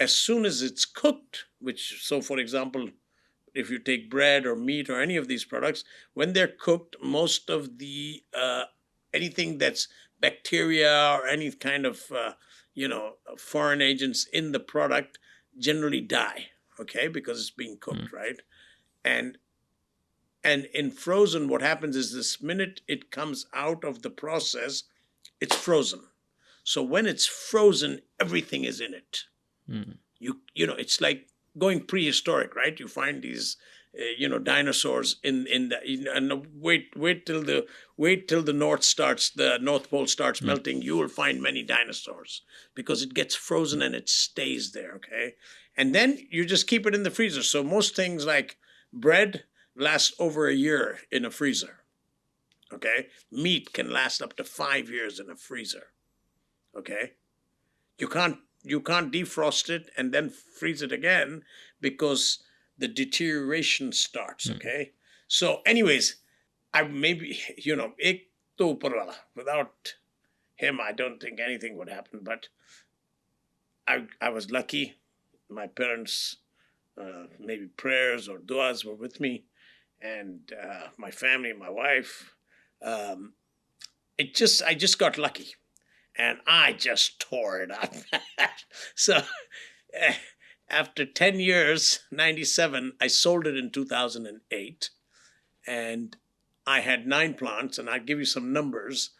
as soon as it's cooked, so for example, if you take bread or meat or any of these products, when they're cooked, most of the anything that's bacteria or any kind of foreign agents in the product generally die, okay, because it's being cooked, right? And in frozen, what happens is this minute it comes out of the process, it's frozen. So when it's frozen, everything is in it. It's like going prehistoric, right? You find these dinosaurs in the and wait till the North Pole starts melting, you will find many dinosaurs because it gets frozen and it stays there, okay? And then you just keep it in the freezer. So most things like bread last over a year in a freezer, okay? Meat can last up to 5 years in a freezer, okay? You can't defrost it and then freeze it again because the deterioration starts, okay? So anyways, ek to upar wala. Without him, I don't think anything would happen, but I was lucky. My parents, maybe prayers or duas were with me, and my family, my wife. I just got lucky, and I just tore it up. So after 10 years, 97, I sold it in 2008, and I had 9 plants, and I'll give you some numbers.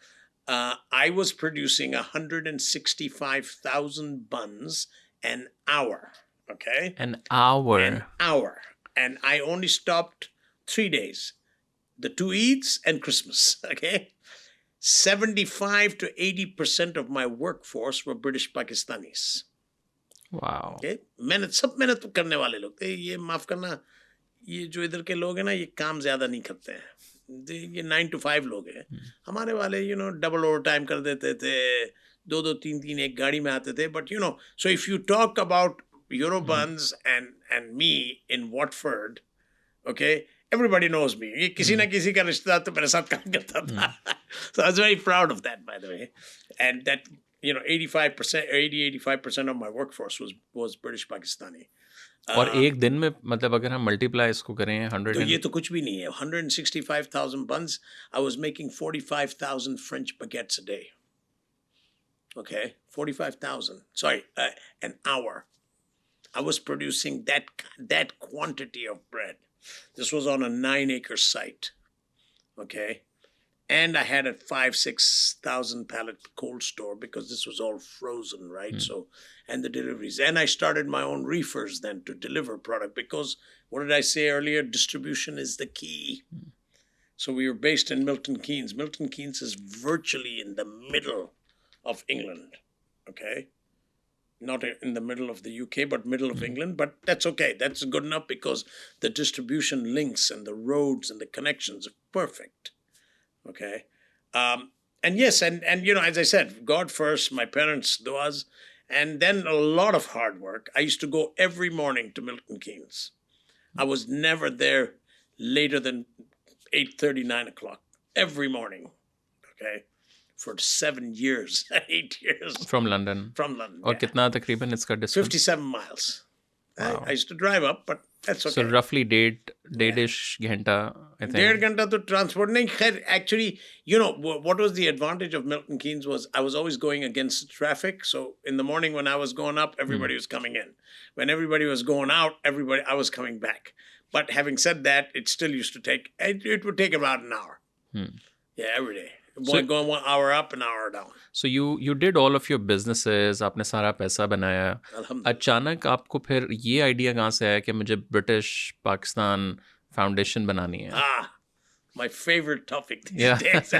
I was producing 165,000 buns an hour, okay? An hour. An hour. And I only stopped 3 days, the 2 Eids and Christmas, okay? 75 to 80% of my workforce were British Pakistanis. Wow. Okay? सब मेहनत करने वाले लोग थे. ये माफ करना, ये जो इधर के लोग हैं ना, ये काम ज़्यादा नहीं करते हैं. ये 9 to 5 लोग हैं. हमारे वाले डबल ओवर टाइम कर देते थे, 2 3 एक गाड़ी में आते थे. But so if you talk about Eurobuns and me in Watford, okay, everybody knows me. ये किसी ना किसी का रिश्तेदार तो मेरे साथ काम करता था. So I was very proud of that, by the way. And that 85% of my workforce was British Pakistani. और एक दिन में मतलब अगर हम मल्टीप्लाई इसको करें 100 तो ये तो कुछ भी नहीं है. 165,000 buns. I was making 45,000 French baguettes a day. Okay, 45,000. Sorry, an hour. I was producing that quantity of bread. This was on a 9-acre site. Okay, And I had a 5,000-6,000 pallet cold store because this was all frozen, right? So, and the deliveries. And I started my own reefers then to deliver product because what did I say earlier? Distribution is the key. So we were based in Milton Keynes. Milton Keynes is virtually in the middle of England, okay? Not in the middle of the UK, but middle of England. But that's okay. That's good enough because the distribution links and the roads and the connections are perfect. Okay. And yes, and as I said, God first, my parents' duas, and then a lot of hard work. I used to go every morning to Milton Keynes. I was never there later than 8:30, 9 o'clock every morning. Okay. For 7 years, 8 years. From London. From London. और कितना तकरीबन इसका distance? 57 miles. Wow. I used to drive up, but that's okay. So roughly डेढ़-ish घंटा, I think. 1.5 घंटा to transport. नहीं, खैर, actually, what was the advantage of Milton Keynes was I was always going against traffic. So in the morning when I was going up, everybody was coming in. When everybody was going out, I was coming back. But having said that, it still used to take, it would take about an hour. Yeah, every day. Going 1 hour up, an hour down. So you did all of your businesses, आपने सारा पैसा बनाया. अचानक आपको फिर ये idea कहाँ से आया कि मुझे ब्रिटिश पाकिस्तान फाउंडेशन बनानी है? My favorite topic these Yeah. days.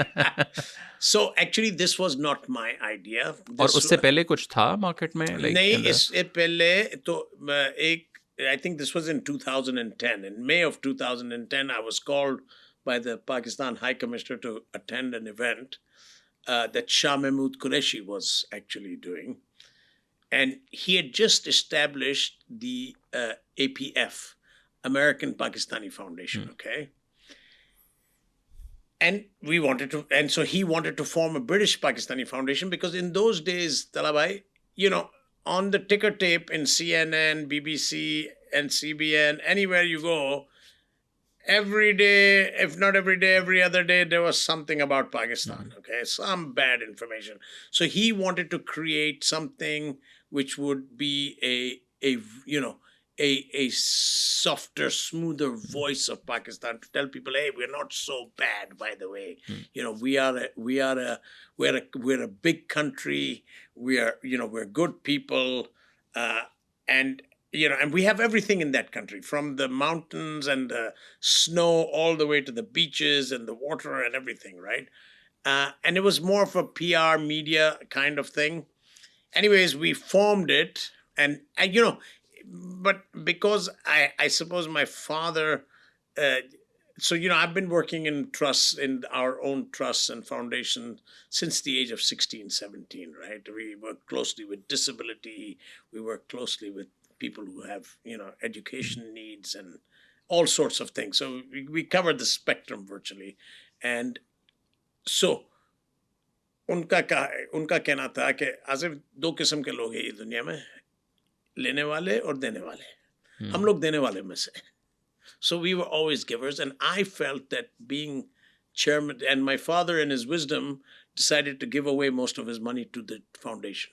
So actually, this was not my idea. और उससे पहले कुछ था मार्केट में? नहीं, इससे पहले तो I think this was in 2010. In May of 2010, I was called by the Pakistan High Commissioner to attend an event that Shah Mahmood Qureshi was actually doing. And he had just established the APF, American Pakistani Foundation, okay? And so he wanted to form a British Pakistani Foundation because in those days, Talha, on the ticker tape in CNN, BBC, and CBN, anywhere you go, every day, if not every day, every other day, there was something about Pakistan, okay? Some bad information. So he wanted to create something which would be a softer, smoother voice of Pakistan to tell people, hey, we're not so bad, by the way. We're a big country. We're good people, and we have everything in that country, from the mountains and the snow all the way to the beaches and the water and everything, right? And it was more of a PR media kind of thing. Anyways, we formed it, and but because I suppose my father, I've been working in trusts, in our own trusts and foundations since the age of 16, 17, right? We work closely with disability. We work closely with people who have, education needs and all sorts of things. So we cover the spectrum virtually. And so उनका कहना था कि आसिफ 2 किस्म के लोग हैं ये दुनिया में, लेने वाले और देने वाले. हम लोग देने वाले में से. So we were always givers, and I felt that being chairman, and my father in his wisdom decided to give away most of his money to the foundation.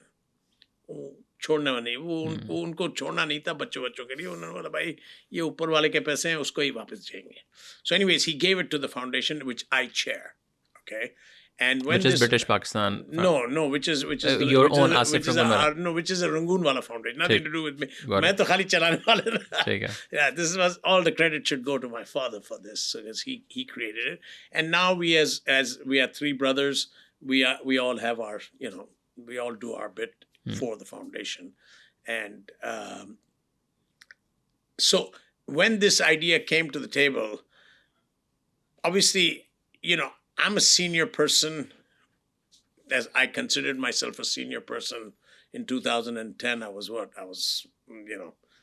छोड़ने वाला नहीं, वो उनको छोड़ना नहीं था बच्चों के लिए. उन्होंने बोला भाई ये ऊपर वाले के पैसे हैं, उसको ही वापस देंगे. So anyways, he gave it to the foundation, which I chair, okay? And when which is British Pakistan? No, which is your own Asif Rangoonwala. No, which is a Rangoonwala Foundation. Nothing to do with me. Got मैं तो खाली चलाने वाले था. Yeah, this was all the credit should go to my father for this, because he created it. And now we as we are 3 brothers, we all have our, we all do our bit for the foundation. And so when this idea came to the table, obviously, I'm a senior person, as I considered myself a senior person. In 2010, I was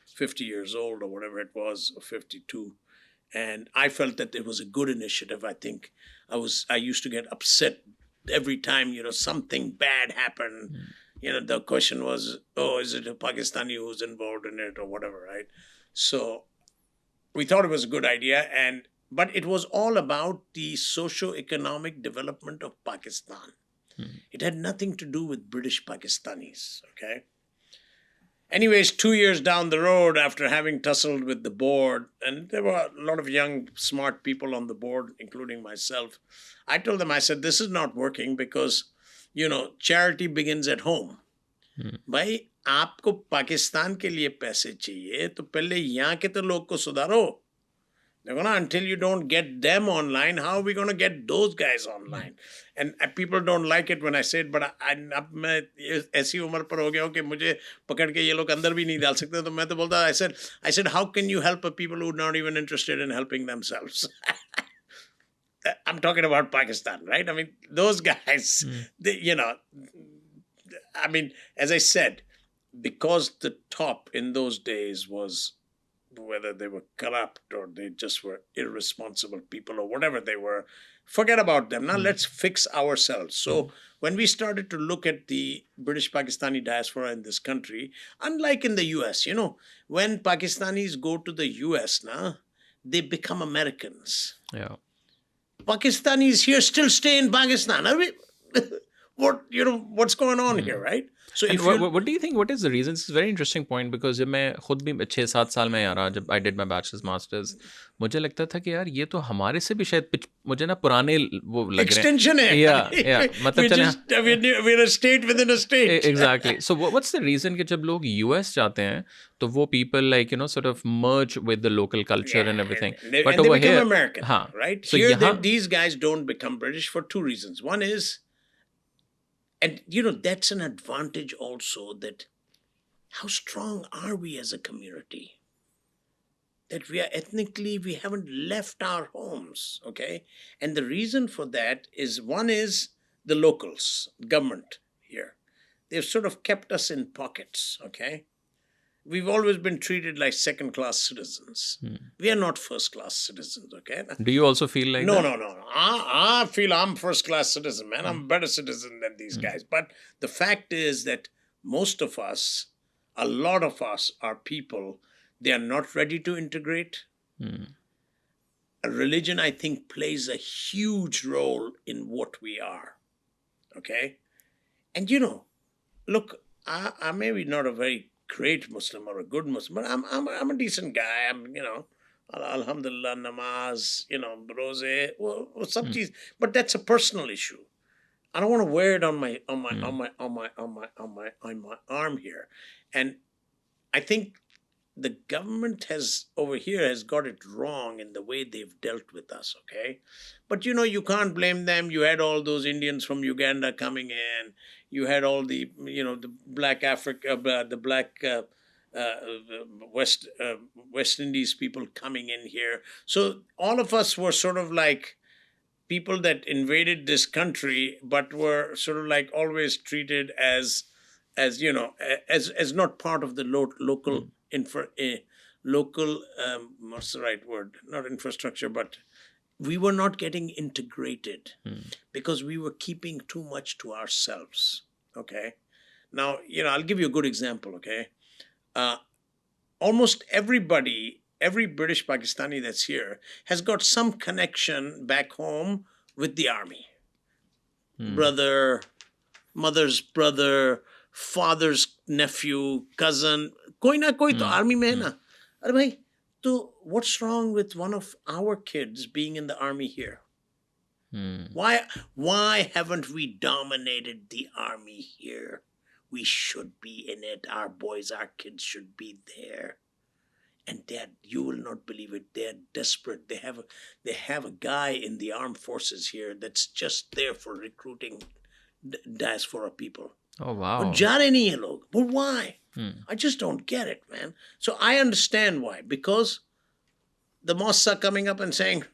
50 years old or whatever it was, or 52. And I felt that it was a good initiative. I think I used to get upset every time, something bad happened. The question was, oh, is it a Pakistani who's involved in it or whatever, right? So we thought it was a good idea, but it was all about the socio-economic development of Pakistan. It had nothing to do with British Pakistanis, okay? Anyways, 2 years down the road, after having tussled with the board, and there were a lot of young, smart people on the board, including myself, I told them, I said, this is not working because, charity begins at home. भाई आपको पाकिस्तान के लिए पैसे चाहिए तो पहले यहाँ के तो लोग को सुधारो. They're gonna, until you don't get them online, how are we gonna get those guys online? And people don't like it when I say it, but अब मैं ऐसी उम्र पर हो गया हूँ कि मुझे पकड़ के ये लोग अंदर भी नहीं डाल सकते. तो मैं तो बोलता, I said, how can you help a people who are not even interested in helping themselves? I'm talking about Pakistan, right? I mean, those guys, as I said, because the top in those days was, whether they were corrupt or they just were irresponsible people or whatever they were, forget about them. Now let's fix ourselves. So when we started to look at the British Pakistani diaspora in this country, unlike in the US, when Pakistanis go to the US now, they become Americans. Yeah. Pakistanis here still stay in Pakistan. I mean, what's going on here, right? So And if what do you think? What is the reason? This is a very interesting point because जब मैं खुद भी 6-7 साल में आ रहा जब I did my bachelor's masters, मुझे लगता था कि यार ये तो हमारे से भी शायद मुझे ना पुराने वो लग रहे हैं. extension है. Yeah. मतलब चले we're a state within a state. Exactly. So what's the reason कि जब लोग US जाते हैं तो वो people sort of merge with the local culture and everything. But over here, become American, right? So here these guys don't become British for two reasons. One is, and that's an advantage also, that how strong are we as a community? That we are ethnically, we haven't left our homes, okay? And the reason for that is, one is the locals, government here. They've sort of kept us in pockets, okay? We've always been treated like second-class citizens. We are not first-class citizens, okay? Do you also feel like No, that? no. I feel I'm first-class citizen, man. I'm a better citizen than these guys. But the fact is that most of us, a lot of us are people, they are not ready to integrate. A religion, I think, plays a huge role in what we are, okay? And look, I may be not a very great Muslim or a good Muslim, but I'm a decent guy. I'm alhamdulillah, namaz, roze, sab cheez. But that's a personal issue. I don't want to wear it on my arm here. And I think the government over here has got it wrong in the way they've dealt with us, okay? But you can't blame them. You had all those Indians from Uganda coming in. You had all the, the black Africa, the black West Indies people coming in here. So all of us were sort of like people that invaded this country, but were sort of like always treated as not part of the local what's the right word? Not infrastructure, but we were not getting integrated because we were keeping too much to ourselves. Okay. Now, I'll give you a good example. Okay. Almost everybody, every British Pakistani that's here has got some connection back home with the army. Brother, mother's brother, father's nephew, cousin, कोई ना कोई तो army में है ना. अरे भाई, तो what's wrong with one of our kids being in the army here? Why haven't we dominated the army here? We should be in it. Our boys, our kids should be there. And you will not believe it, they're desperate. They have a guy in the armed forces here that's just there for recruiting diaspora people. Oh, wow. But why? I just don't get it, man. So I understand why. Because the mosques are coming up and saying,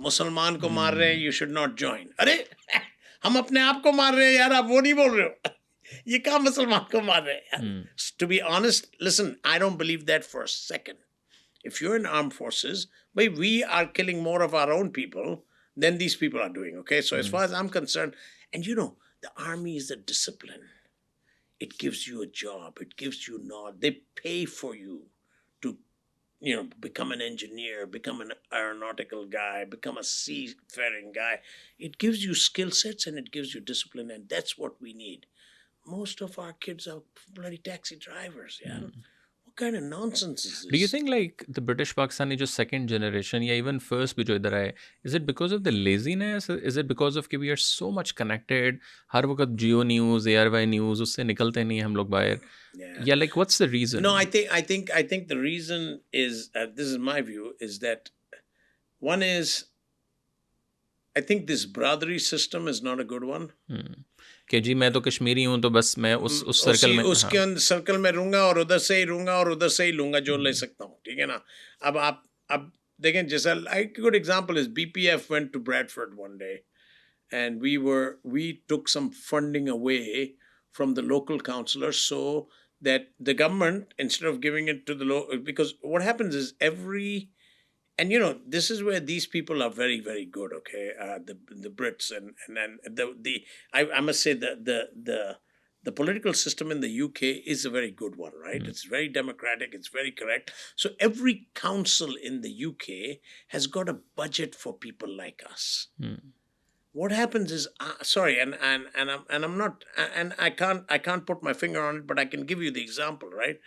Musalman ko maar rahe, you should not join. Arey, hum apne aap ko maar rahe yaar, aap wo nahi bol rahe ho. Ye kahan Musalman ko maar rahe? To be honest, listen, I don't believe that for a second. If you're in armed forces, we are killing more of our own people than these people are doing, okay? So as far as I'm concerned, and the army is a discipline. It gives you a job. It gives you knowledge. They pay for you to, become an engineer, become an aeronautical guy, become a seafaring guy. It gives you skill sets and it gives you discipline, and that's what we need. most of our kids are bloody taxi drivers. Yeah. What kind of nonsense is this? Do you think like the British Pakistani just second generation, yeah, even first भी जो इधर आए, is it because of the laziness? Is it because of कि we are so much connected? हर वक्त Geo News, ARY News, उससे निकलते नहीं हम लोग बाहर. Yeah. Yeah, like what's the reason? No, I think the reason is, this is my view, is that one is, I think this brotherly system is not a good one. कि जी मैं तो कश्मीरी हूँ तो बस मैं उस सर्कल में उसके अंदर सर्कल में रहूंगा और उधर से ही रहूंगा और उधर से ही लूंगा जो ले सकता हूँ, ठीक है ना. अब देखें, जैसा like a good example is BPF went to Bradford one day and we took some funding away from the local councillors so that the government, instead of giving it to the local, because what happens is and this is where these people are very, very good. Okay, the Brits and I must say the political system in the UK is a very good one, right? It's very democratic. It's very correct. So every council in the UK has got a budget for people like us. What happens is, sorry, and I'm not, and I can't put my finger on it, but I can give you the example, right?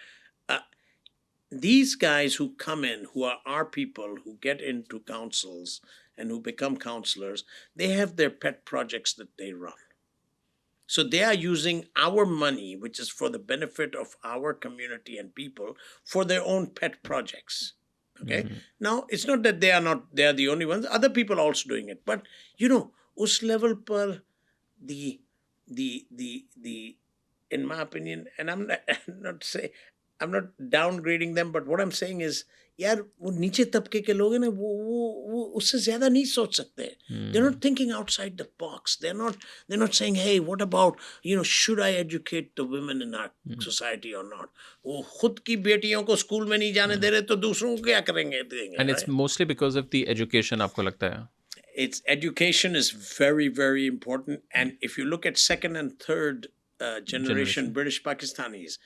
These guys who come in, who are our people, who get into councils and who become councillors, they have their pet projects that they run. So they are using our money, which is for the benefit of our community and people, for their own pet projects. Okay. Now, it's not that they are the only ones. Other people are also doing it. But, us level per the in my opinion, and I'm not downgrading them, but what I'm saying is, यार वो नीचे तबके के लोग हैं ना, वो उससे ज्यादा नहीं सोच सकते. They're not thinking outside the box. They're not saying, hey, what about, should I educate the women in our society or not? वो खुद की बेटियों को स्कूल में नहीं जाने दे रहे तो दूसरों को क्या देंगे? And it's mostly because of the education, आपको लगता है? It's education is very, very important. And if you look at second and third generation British Pakistanis,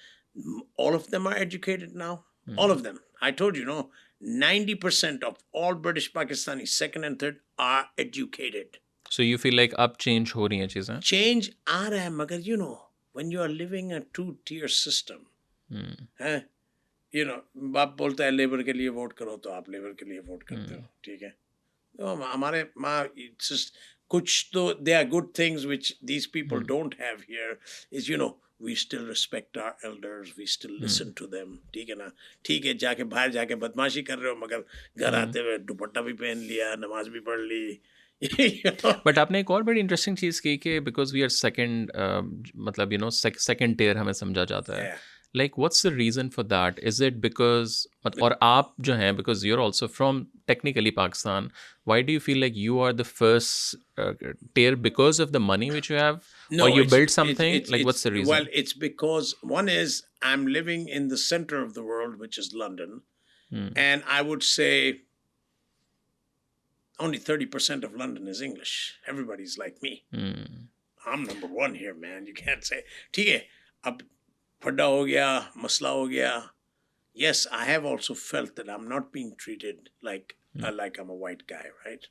all of them are educated now. All of them. I told you, 90% of all British Pakistanis, second and third, are educated. So you feel like अब change हो रही हैं चीज़ें? Change आ रहा है, मगर when you are living a two-tier system, बाप बोलता है लेबर के लिए वोट करो तो आप लेबर के लिए वोट करते हो, ठीक है. तो हमारे कुछ तो there are good things which these people don't have here is, we still respect our elders, we still listen to them, ठीक है ना. ठीक है, जाके बाहर जाके बदमाशी कर रहे हो मगर घर आते हुए दुपट्टा भी पहन लिया, नमाज भी पढ़ ली. बट आपने एक और बड़ी इंटरेस्टिंग चीज़ की कि बिकॉज वी आर सेकंड, मतलब सेकंड टियर हमें समझा जाता है. Like, what's the reason for that? Is it because, or आप जो हैं, because you're also from technically Pakistan, why do you feel like you are the first tier because of the money which you have? No, or you built something? What's the reason? Well, it's because one is I'm living in the center of the world, which is London. And I would say only 30% of London is English. Everybody's like me. I'm number one here, man. You can't say, ठीक है, अब फड्डा हो गया, मसला हो गया. Yes, I have also felt that I'm not being treated like I'm a white guy, right?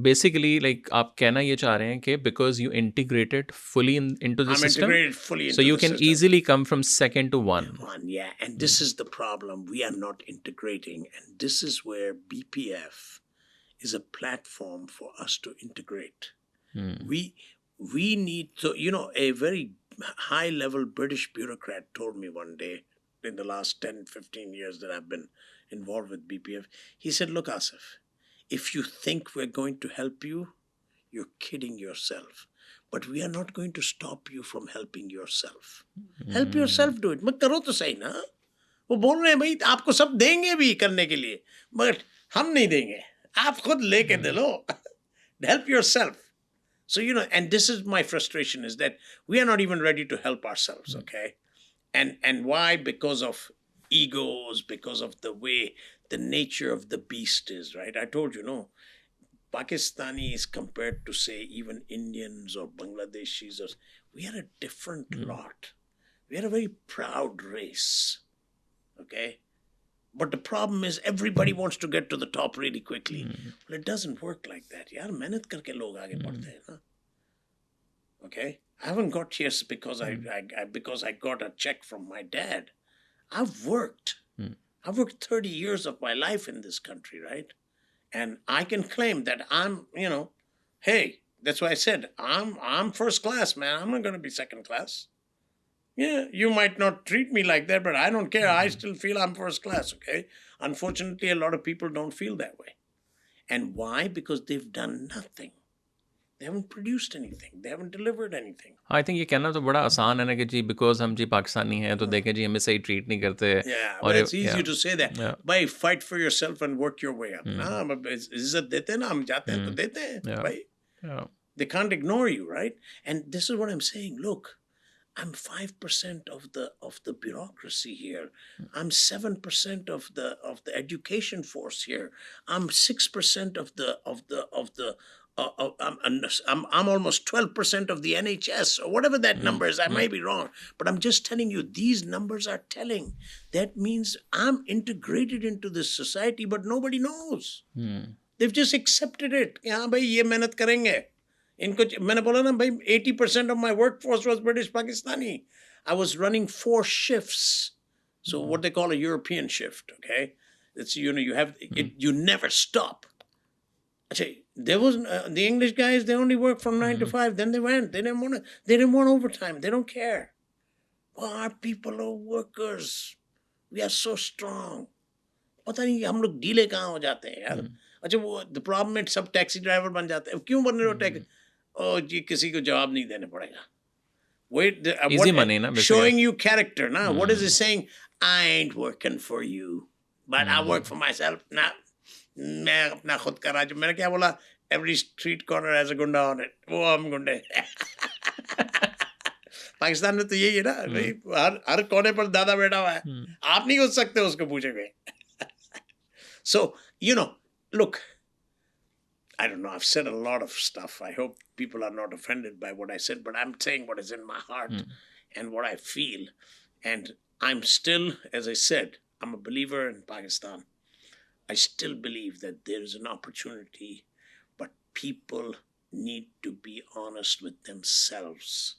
Basically, like आप कहना ये चाह रहे हैं कि because you integrated fully into the I'm system, integrated fully into so you the can system. easily come from second to one. Yeah, and this is the problem. We are not integrating, and this is where BPF is a platform for us to integrate. We need to, a very high-level British bureaucrat told me one day in the last 10, 15 years that I've been involved with BPF. He said, look, Asif, if you think we're going to help you, you're kidding yourself. But we are not going to stop you from helping yourself. Help yourself do it. मत करो तो सही ना. वो बोल रहे हैं भाई आपको सब देंगे भी करने के लिए, मगर हम नहीं देंगे. आप खुद लेके दे लो. Help yourself. So, and this is my frustration, is that we are not even ready to help ourselves, okay? And why? Because of egos, because of the way the nature of the beast is, right? I told you, Pakistanis compared to, say, even Indians or Bangladeshis, we are a different lot. We are a very proud race, okay? But the problem is everybody wants to get to the top really quickly. Well, it doesn't work like that. यार मेहनत करके लोग आगे बढ़ते हैं ना. Okay? I haven't got here because because I got a check from my dad. I've worked. I've worked 30 years of my life in this country, right? And I can claim that I'm, hey, that's why I said I'm first class, man. I'm not going to be second class. Yeah, you might not treat me like that, but I don't care. I still feel I'm first class, okay? Unfortunately, a lot of people don't feel that way. And why? Because they've done nothing. They haven't produced anything. They haven't delivered anything. I think ये कहना तो बड़ा आसान है ना कि जी because हम जी पाकिस्तानी हैं तो देखें जी हमें सही ट्रीट नहीं करते Yeah, और well, it's easy to say that. yeah. Bhai, fight for yourself and work your way up. ना इज्जत देते हैं ना हम जाते हैं तो देते हैं Yeah. भाई. Yeah. They can't ignore you, right? And this is what I'm saying. Look, I'm 5% of the bureaucracy here. I'm 7% of the education force here. I'm 6% of the I'm almost 12% of the NHS or whatever that number is. I may be wrong, but I'm just telling you these numbers are telling. That means I'm integrated into this society, but nobody knows. They've just accepted it. कि हाँ भाई ये मेहनत करेंगे. इनको मैंने बोला ना भाई 80% of my workforce was British Pakistani. I was running 4 shifts. So what they call a European shift, okay? It's you have it, you never stop. There was the English guys. They only work from 9 to 5. Then they went. They didn't want overtime. They don't care. Well, our people are workers. We are so strong. पता नहीं हम लोग ढीले कहाँ हो जाते हैं यार. अच्छा वो the problem है सब टैक्सी ड्राइवर बन जाते हैं. क्यों बन रहे हो टैक्सी? ओ जी किसी को जवाब नहीं देना पड़ेगा. Wait, Easy money ना basically. showing you character ना. What is it saying? I ain't working for you, but I work for myself. Nah, मैं अपना खुद का राज. मैंने क्या बोला? Every street corner has a गुंडा on it. वो हम गुंडे. पाकिस्तान में तो यही है ना भाई हर कोने पर दादा बैठा हुआ है. आप नहीं घुस सकते उसको पूछेंगे. So, look, I don't know, I've said a lot of stuff. I hope people are not offended by what I said, but I'm saying what is in my heart and what I feel. And I'm still, as I said, I'm a believer in Pakistan. I still believe that there is an opportunity, but people need to be honest with themselves.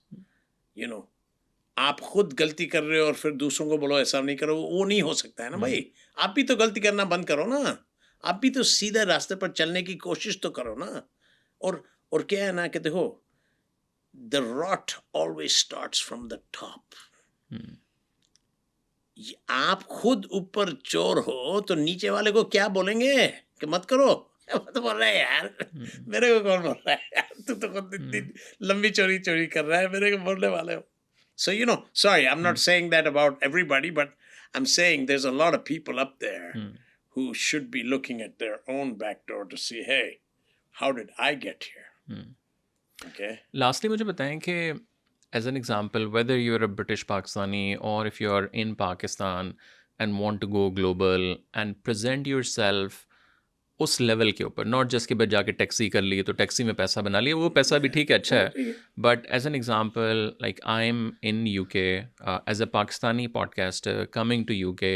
आप खुद गलती कर रहे हो और फिर दूसरों को बोलो ऐसा नहीं करो, वो नहीं हो सकता है ना भाई. आप भी तो गलती करना बंद करो ना. आप भी तो सीधे रास्ते पर चलने की कोशिश तो करो ना. और क्या है ना कि देखो, the rot always starts from the top. आप खुद ऊपर चोर हो तो नीचे वाले को क्या बोलेंगे कि मत करो. तो बोल रहा है यार मेरे को कौन बोल रहा है यार, तू तो खुद इतनी लंबी चोरी कर रहा है, मेरे को बोलने वाले हो. So, sorry, I'm not saying that about everybody, but I'm saying there's a lot of people up there who should be looking at their own back door to see, hey, how did I get here? Okay. Lastly, मुझे बताएं कि as an example, whether you're a British Pakistani or if you're in Pakistan and want to go global and present yourself उस level के ऊपर, not just कि बस जाके taxi कर ली तो टैक्सी में पैसा बना लिया, वो पैसा भी ठीक है, अच्छा है, but as an example like I am in UK as a Pakistani podcaster coming to UK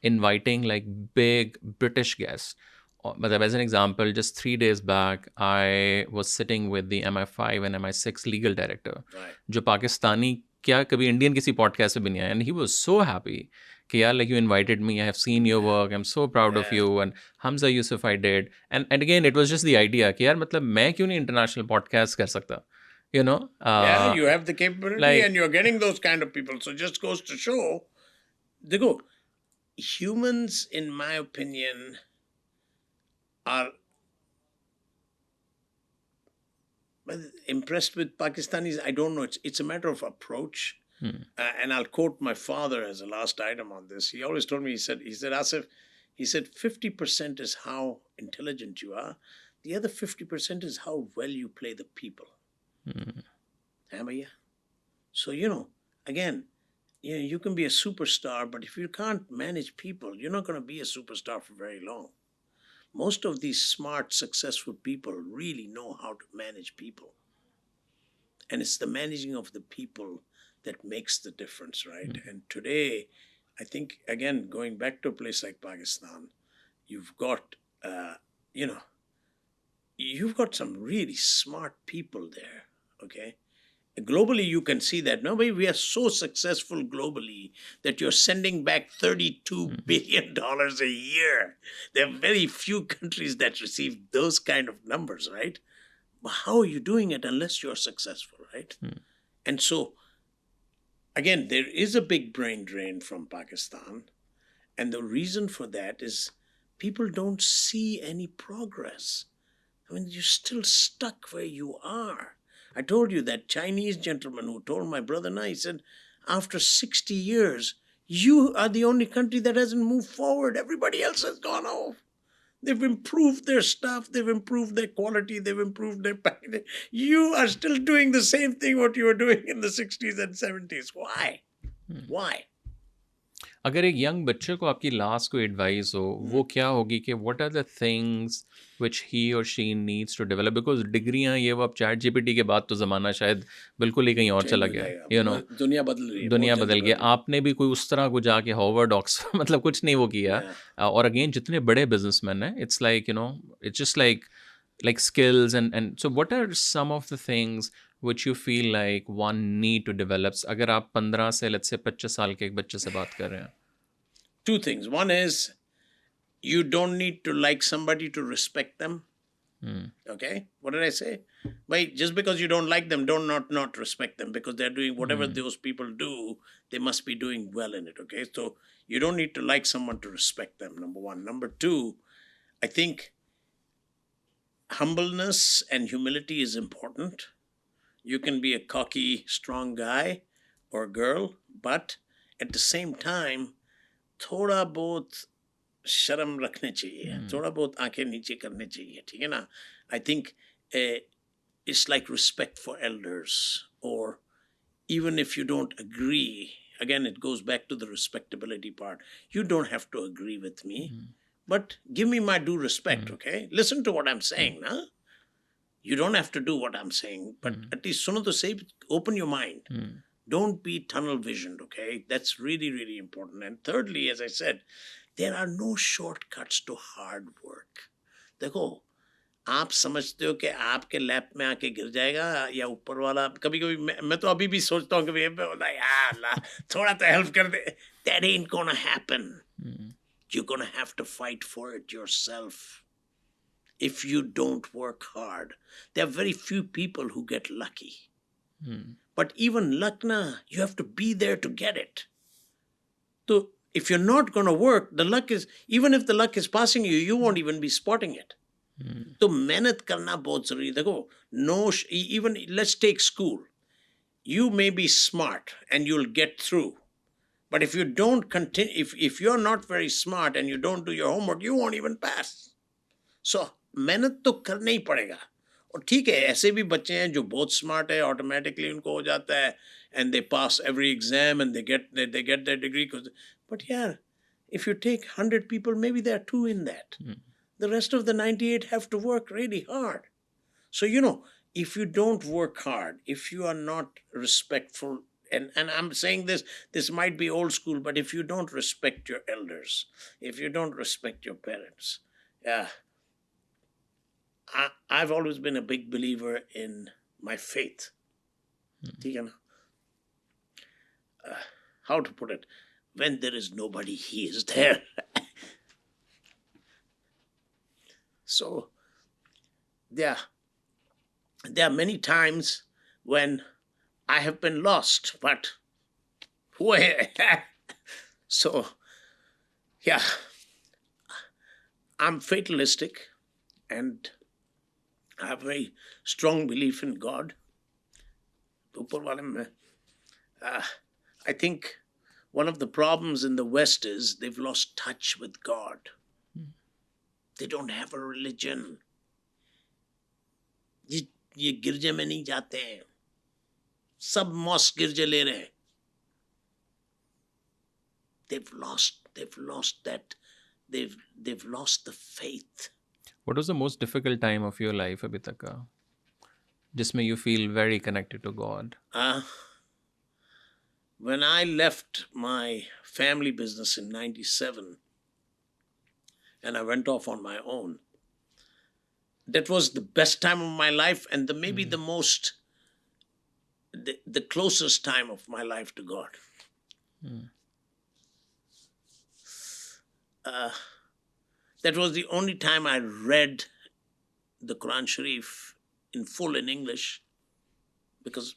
inviting like big British guest. मतलब as an example just 3 days back I was sitting with the MI5 and MI6 legal director, जो पाकिस्तानी क्या कभी Indian किसी podcast में भी नहीं आया, and he was so happy कि यार like you invited me, I have seen your work, I'm so proud of you, and Hamza Yusuf I did, and again it was just the idea कि यार मतलब मैं क्यों नहीं international podcast कर सकता, yeah, you have the capability and you're getting those kind of people, so just goes to show, देखो, humans in my opinion are impressed with Pakistanis. I don't know, it's a matter of approach. And I'll quote my father as a last item on this. He always told me, he said, Asif, he said, 50% is how intelligent you are. The other 50% is how well you play the people. So, again, you can be a superstar, but if you can't manage people, you're not going to be a superstar for very long. Most of these smart, successful people really know how to manage people. And it's the managing of the people that makes the difference, right? And today, I think, again, going back to a place like Pakistan, you've got, you've got some really smart people there, okay? globally, you can see that. No, we are so successful globally that you're sending back $32 billion a year. There are very few countries that receive those kind of numbers, right? But how are you doing it unless you're successful, right? And so, again, there is a big brain drain from Pakistan. And the reason for that is people don't see any progress. I mean, you're still stuck where you are. I told you that Chinese gentleman who told my brother and I, he said, after 60 years, you are the only country that hasn't moved forward. Everybody else has gone off. They've improved their stuff. They've improved their quality. They've improved their packaging. You are still doing the same thing what you were doing in the 60s and 70s. Why? Why? अगर एक young बच्चे को आपकी last कोई advice हो वो क्या होगी कि what are the things which he और she needs to develop because डिग्रियां ये वो अब चैट जीपीटी के बाद तो ज़माना शायद बिल्कुल ही कहीं और चला गया यू नो दुनिया बदल रही है, दुनिया बहुत बदल जल्दी गया आपने भी कोई उस तरह को जाके हॉवर्ड ऑक्सफोर्ड मतलब कुछ नहीं वो किया और अगेन जितने बड़े बिजनेसमैन हैं it's like you know it's just like skills and so what are some of the things which you feel like one need to develop अगर आप 15 से let's say 25 साल के एक बच्चे से बात कर रहे हैं Two things. One is you don't need to like somebody to respect them. Okay? What did I say? But just because you don't like them, don't not respect them because they're doing whatever those people do, they must be doing well in it. Okay? So you don't need to like someone to respect them, number one. Number two, I think humbleness and humility is important. You can be a cocky, strong guy or girl, but at the same time, थोड़ा बहुत शर्म रखने चाहिए, थोड़ा बहुत आंखें नीचे करने चाहिए, ठीक है ना? I think it's like respect for elders, or even if you don't agree, again it goes back to the respectability part. You don't have to agree with me, but give me my due respect, okay? Listen to what I'm saying, na? You don't have to do what I'm saying, but at least suno to say, open your mind. Don't be tunnel visioned, okay? That's really, really important. And thirdly, as I said, there are no shortcuts to hard work. देखो, आप समझते हो कि आपके lap में आके गिर जाएगा या ऊपर वाला कभी कभी मैं तो अभी भी सोचता हूँ कि यार अल्लाह थोड़ा तो हेल्प कर दे. That ain't gonna happen. You're gonna have to fight for it yourself. If you don't work hard, there are very few people who get lucky. But even luck, you have to be there to get it. So if you're not going to work, the luck is, even if the luck is passing you, you won't even be spotting it. So मेहनत करना बहुत जरूरी है. देखो, no, even let's take school. You may be smart and you'll get through. But if you don't continue, if you're not very smart and you don't do your homework, you won't even pass. So मेहनत तो करना ही पड़ेगा. और ठीक है, ऐसे भी बच्चे हैं जो बहुत स्मार्ट है, ऑटोमेटिकली उनको हो जाता है and they pass every exam and they get their degree. But yeah, if you take 100 people, maybe there are 2 in that. The rest of the 98 have to work really hard. So, you know, if you don't work hard, if you are not respectful, and I'm saying this might be old school, but if you don't respect your elders, if you don't respect your parents, yeah, I've always been a big believer in my faith. How to put it? When there is nobody, he is there. So, there are many times when I have been lost, but so, yeah, I'm fatalistic and I have a very strong belief in God. I think one of the problems in the West is they've lost touch with God. They don't have a religion. ये गिरजे में नहीं जाते हैं, सब mask गिरजे ले रहे हैं. They've lost that. They've lost the faith. What was the most difficult time of your life अभी तक का जिसमें you feel very connected to God? When I left my family business in 97 and I went off on my own, that was the best time of my life and maybe the most, the closest time of my life to God. That was the only time I read the Quran Sharif in full in English, because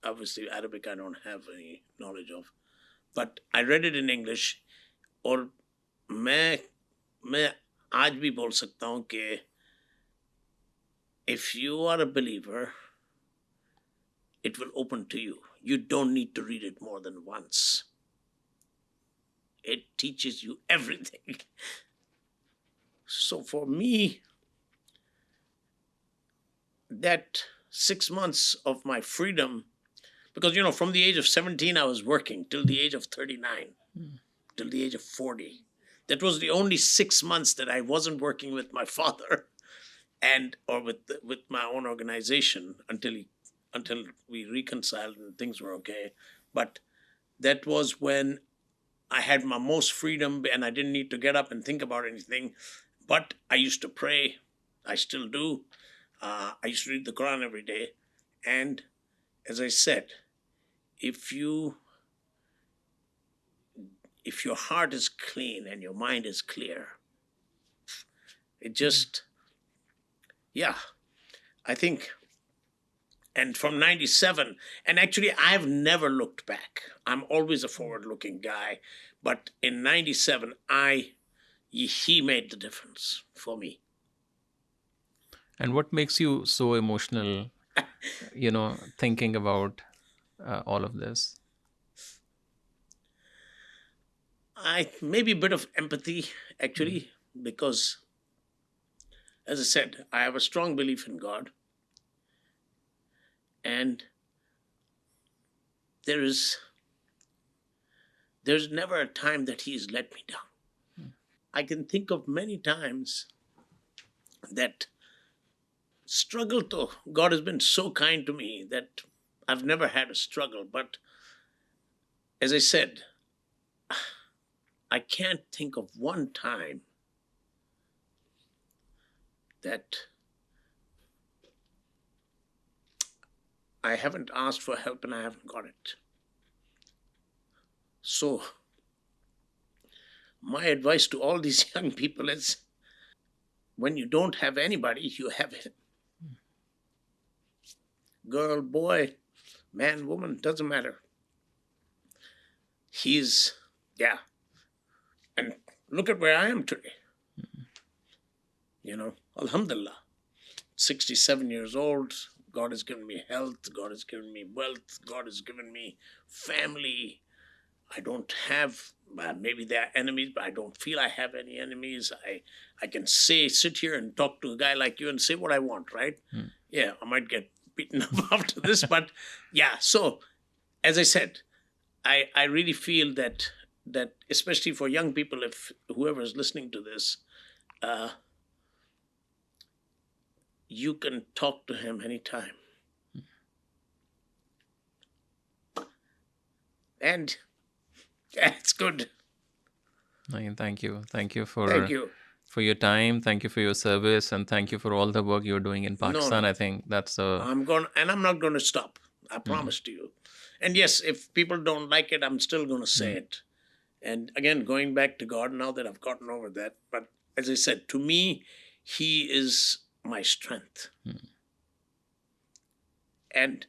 obviously Arabic I don't have any knowledge of, but I read it in English. और मैं आज भी बोल सकता हूँ कि if you are a believer, it will open to you. You don't need to read it more than once. It teaches you everything. So for me, that 6 months of my freedom, because, from the age of 17, I was working till the age of 39, till the age of 40. That was the only 6 months that I wasn't working with my father or with my own organization until we reconciled and things were okay. But that was when I had my most freedom and I didn't need to get up and think about anything. But I used to pray. I still do. I used to read the Quran every day. And as I said, if your heart is clean and your mind is clear, it just, I think, and from 97, and actually I've never looked back. I'm always a forward-looking guy. But in 97, he made the difference for me. And what makes you so emotional, thinking about all of this? Maybe a bit of empathy, actually, because, as I said, I have a strong belief in God. And there's never a time that He's let me down. I can think of many times that struggle to, God has been so kind to me that I've never had a struggle. But as I said, I can't think of one time that I haven't asked for help and I haven't got it. So my advice to all these young people is, when you don't have anybody, you have Him. Girl, boy, man, woman, doesn't matter. And look at where I am today. Alhamdulillah, 67 years old. God has given me health. God has given me wealth. God has given me family. I don't have, maybe there are enemies, but I don't feel I have any enemies. I can sit here and talk to a guy like you and say what I want, right? Yeah, I might get beaten up after this, but so as I said, I really feel that especially for young people, if whoever is listening to this, you can talk to Him anytime. And it's good. Thank you. Thank you Thank you. for your time. Thank you for your service, and thank you for all the work you're doing in Pakistan. No. I think that's I'm not going to stop. I promise to you. And yes, if people don't like it, I'm still going to say it. And again, going back to God, now that I've gotten over that, but as I said, to me, He is my strength. And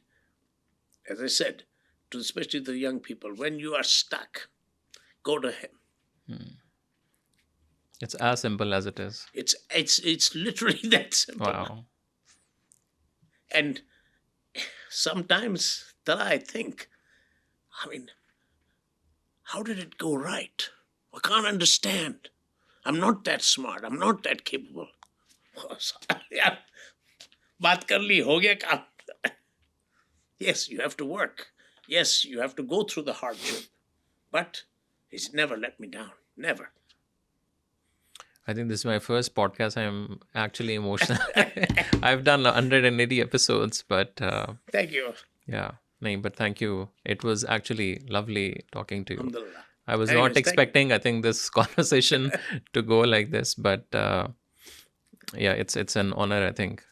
as I said, to especially the young people, when you are stuck, go to Him. It's as simple as it is. It's literally that simple. Wow. And sometimes that I think, how did it go right? I can't understand. I'm not that smart. I'm not that capable. यार बात कर ली हो गया काम. Yes, you have to work. Yes, you have to go through the hardship. But He's never let me down. Never. I think this is my first podcast. I'm actually emotional. I've done 180 episodes, but Thank you. yeah, no, but thank you. It was actually lovely talking to you. Alhamdulillah. I was Anyways, not expecting, I think, this conversation to go like this, but yeah, it's an honor, I think,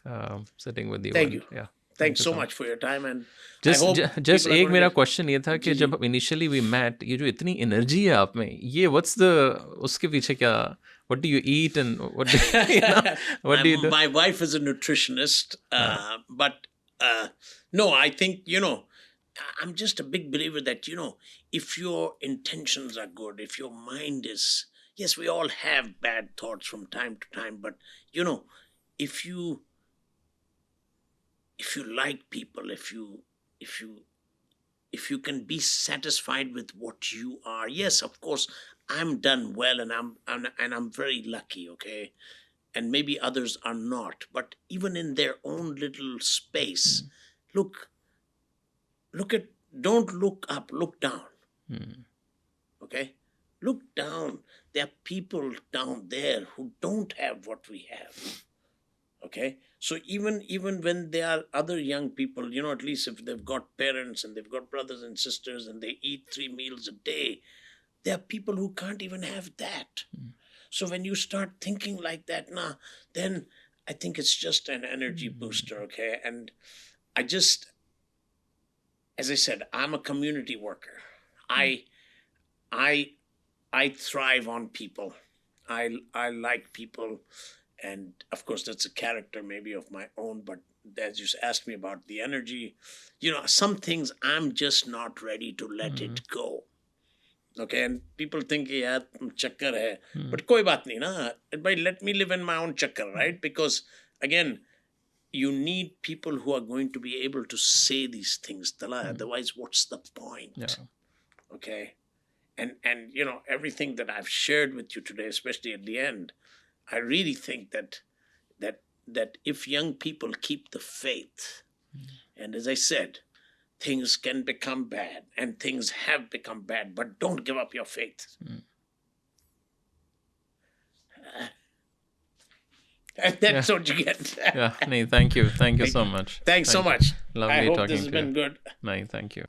sitting with you. Thank you. Yeah. Thanks so much for your time, and I just hope just people are एक going मेरा to get- question ये था कि जब initially we met, ये जो इतनी energy है आप में, ये व्हाट्स द उसके पीछे क्या, what do you eat and what do what do you do? My wife is a nutritionist, but no, I think, I'm just a big believer that, if your intentions are good, if your mind is, yes, we all have bad thoughts from time to time, but, if you like people, if you can be satisfied with what you are, yes, of course, I'm done well, and I'm very lucky, okay, and maybe others are not, but even in their own little space, look at, don't look up, look down, okay, look down. There are people down there who don't have what we have. Okay, so even when there are other young people, at least if they've got parents and they've got brothers and sisters and they eat 3 meals a day, there are people who can't even have that. So when you start thinking like that, then I think it's just an energy booster, okay? And I just, as I said, I'm a community worker. I thrive on people. I like people. And of course, that's a character maybe of my own. But as you asked me about the energy, some things I'm just not ready to let it go. Okay, and people think, yeah, chakkar hai. But koi baat nahi na. But let me live in my own chakkar, right? Because again, you need people who are going to be able to say these things, Talha. Otherwise, what's the point? Yeah. Okay, and everything that I've shared with you today, especially at the end, I really think that if young people keep the faith, and as I said, things can become bad, and things have become bad, but don't give up your faith. That's what you get. Yeah, nahi, thank you so much. Thanks so Thank much. you. Lovely I hope talking this has to been you. good. Nahi, thank you.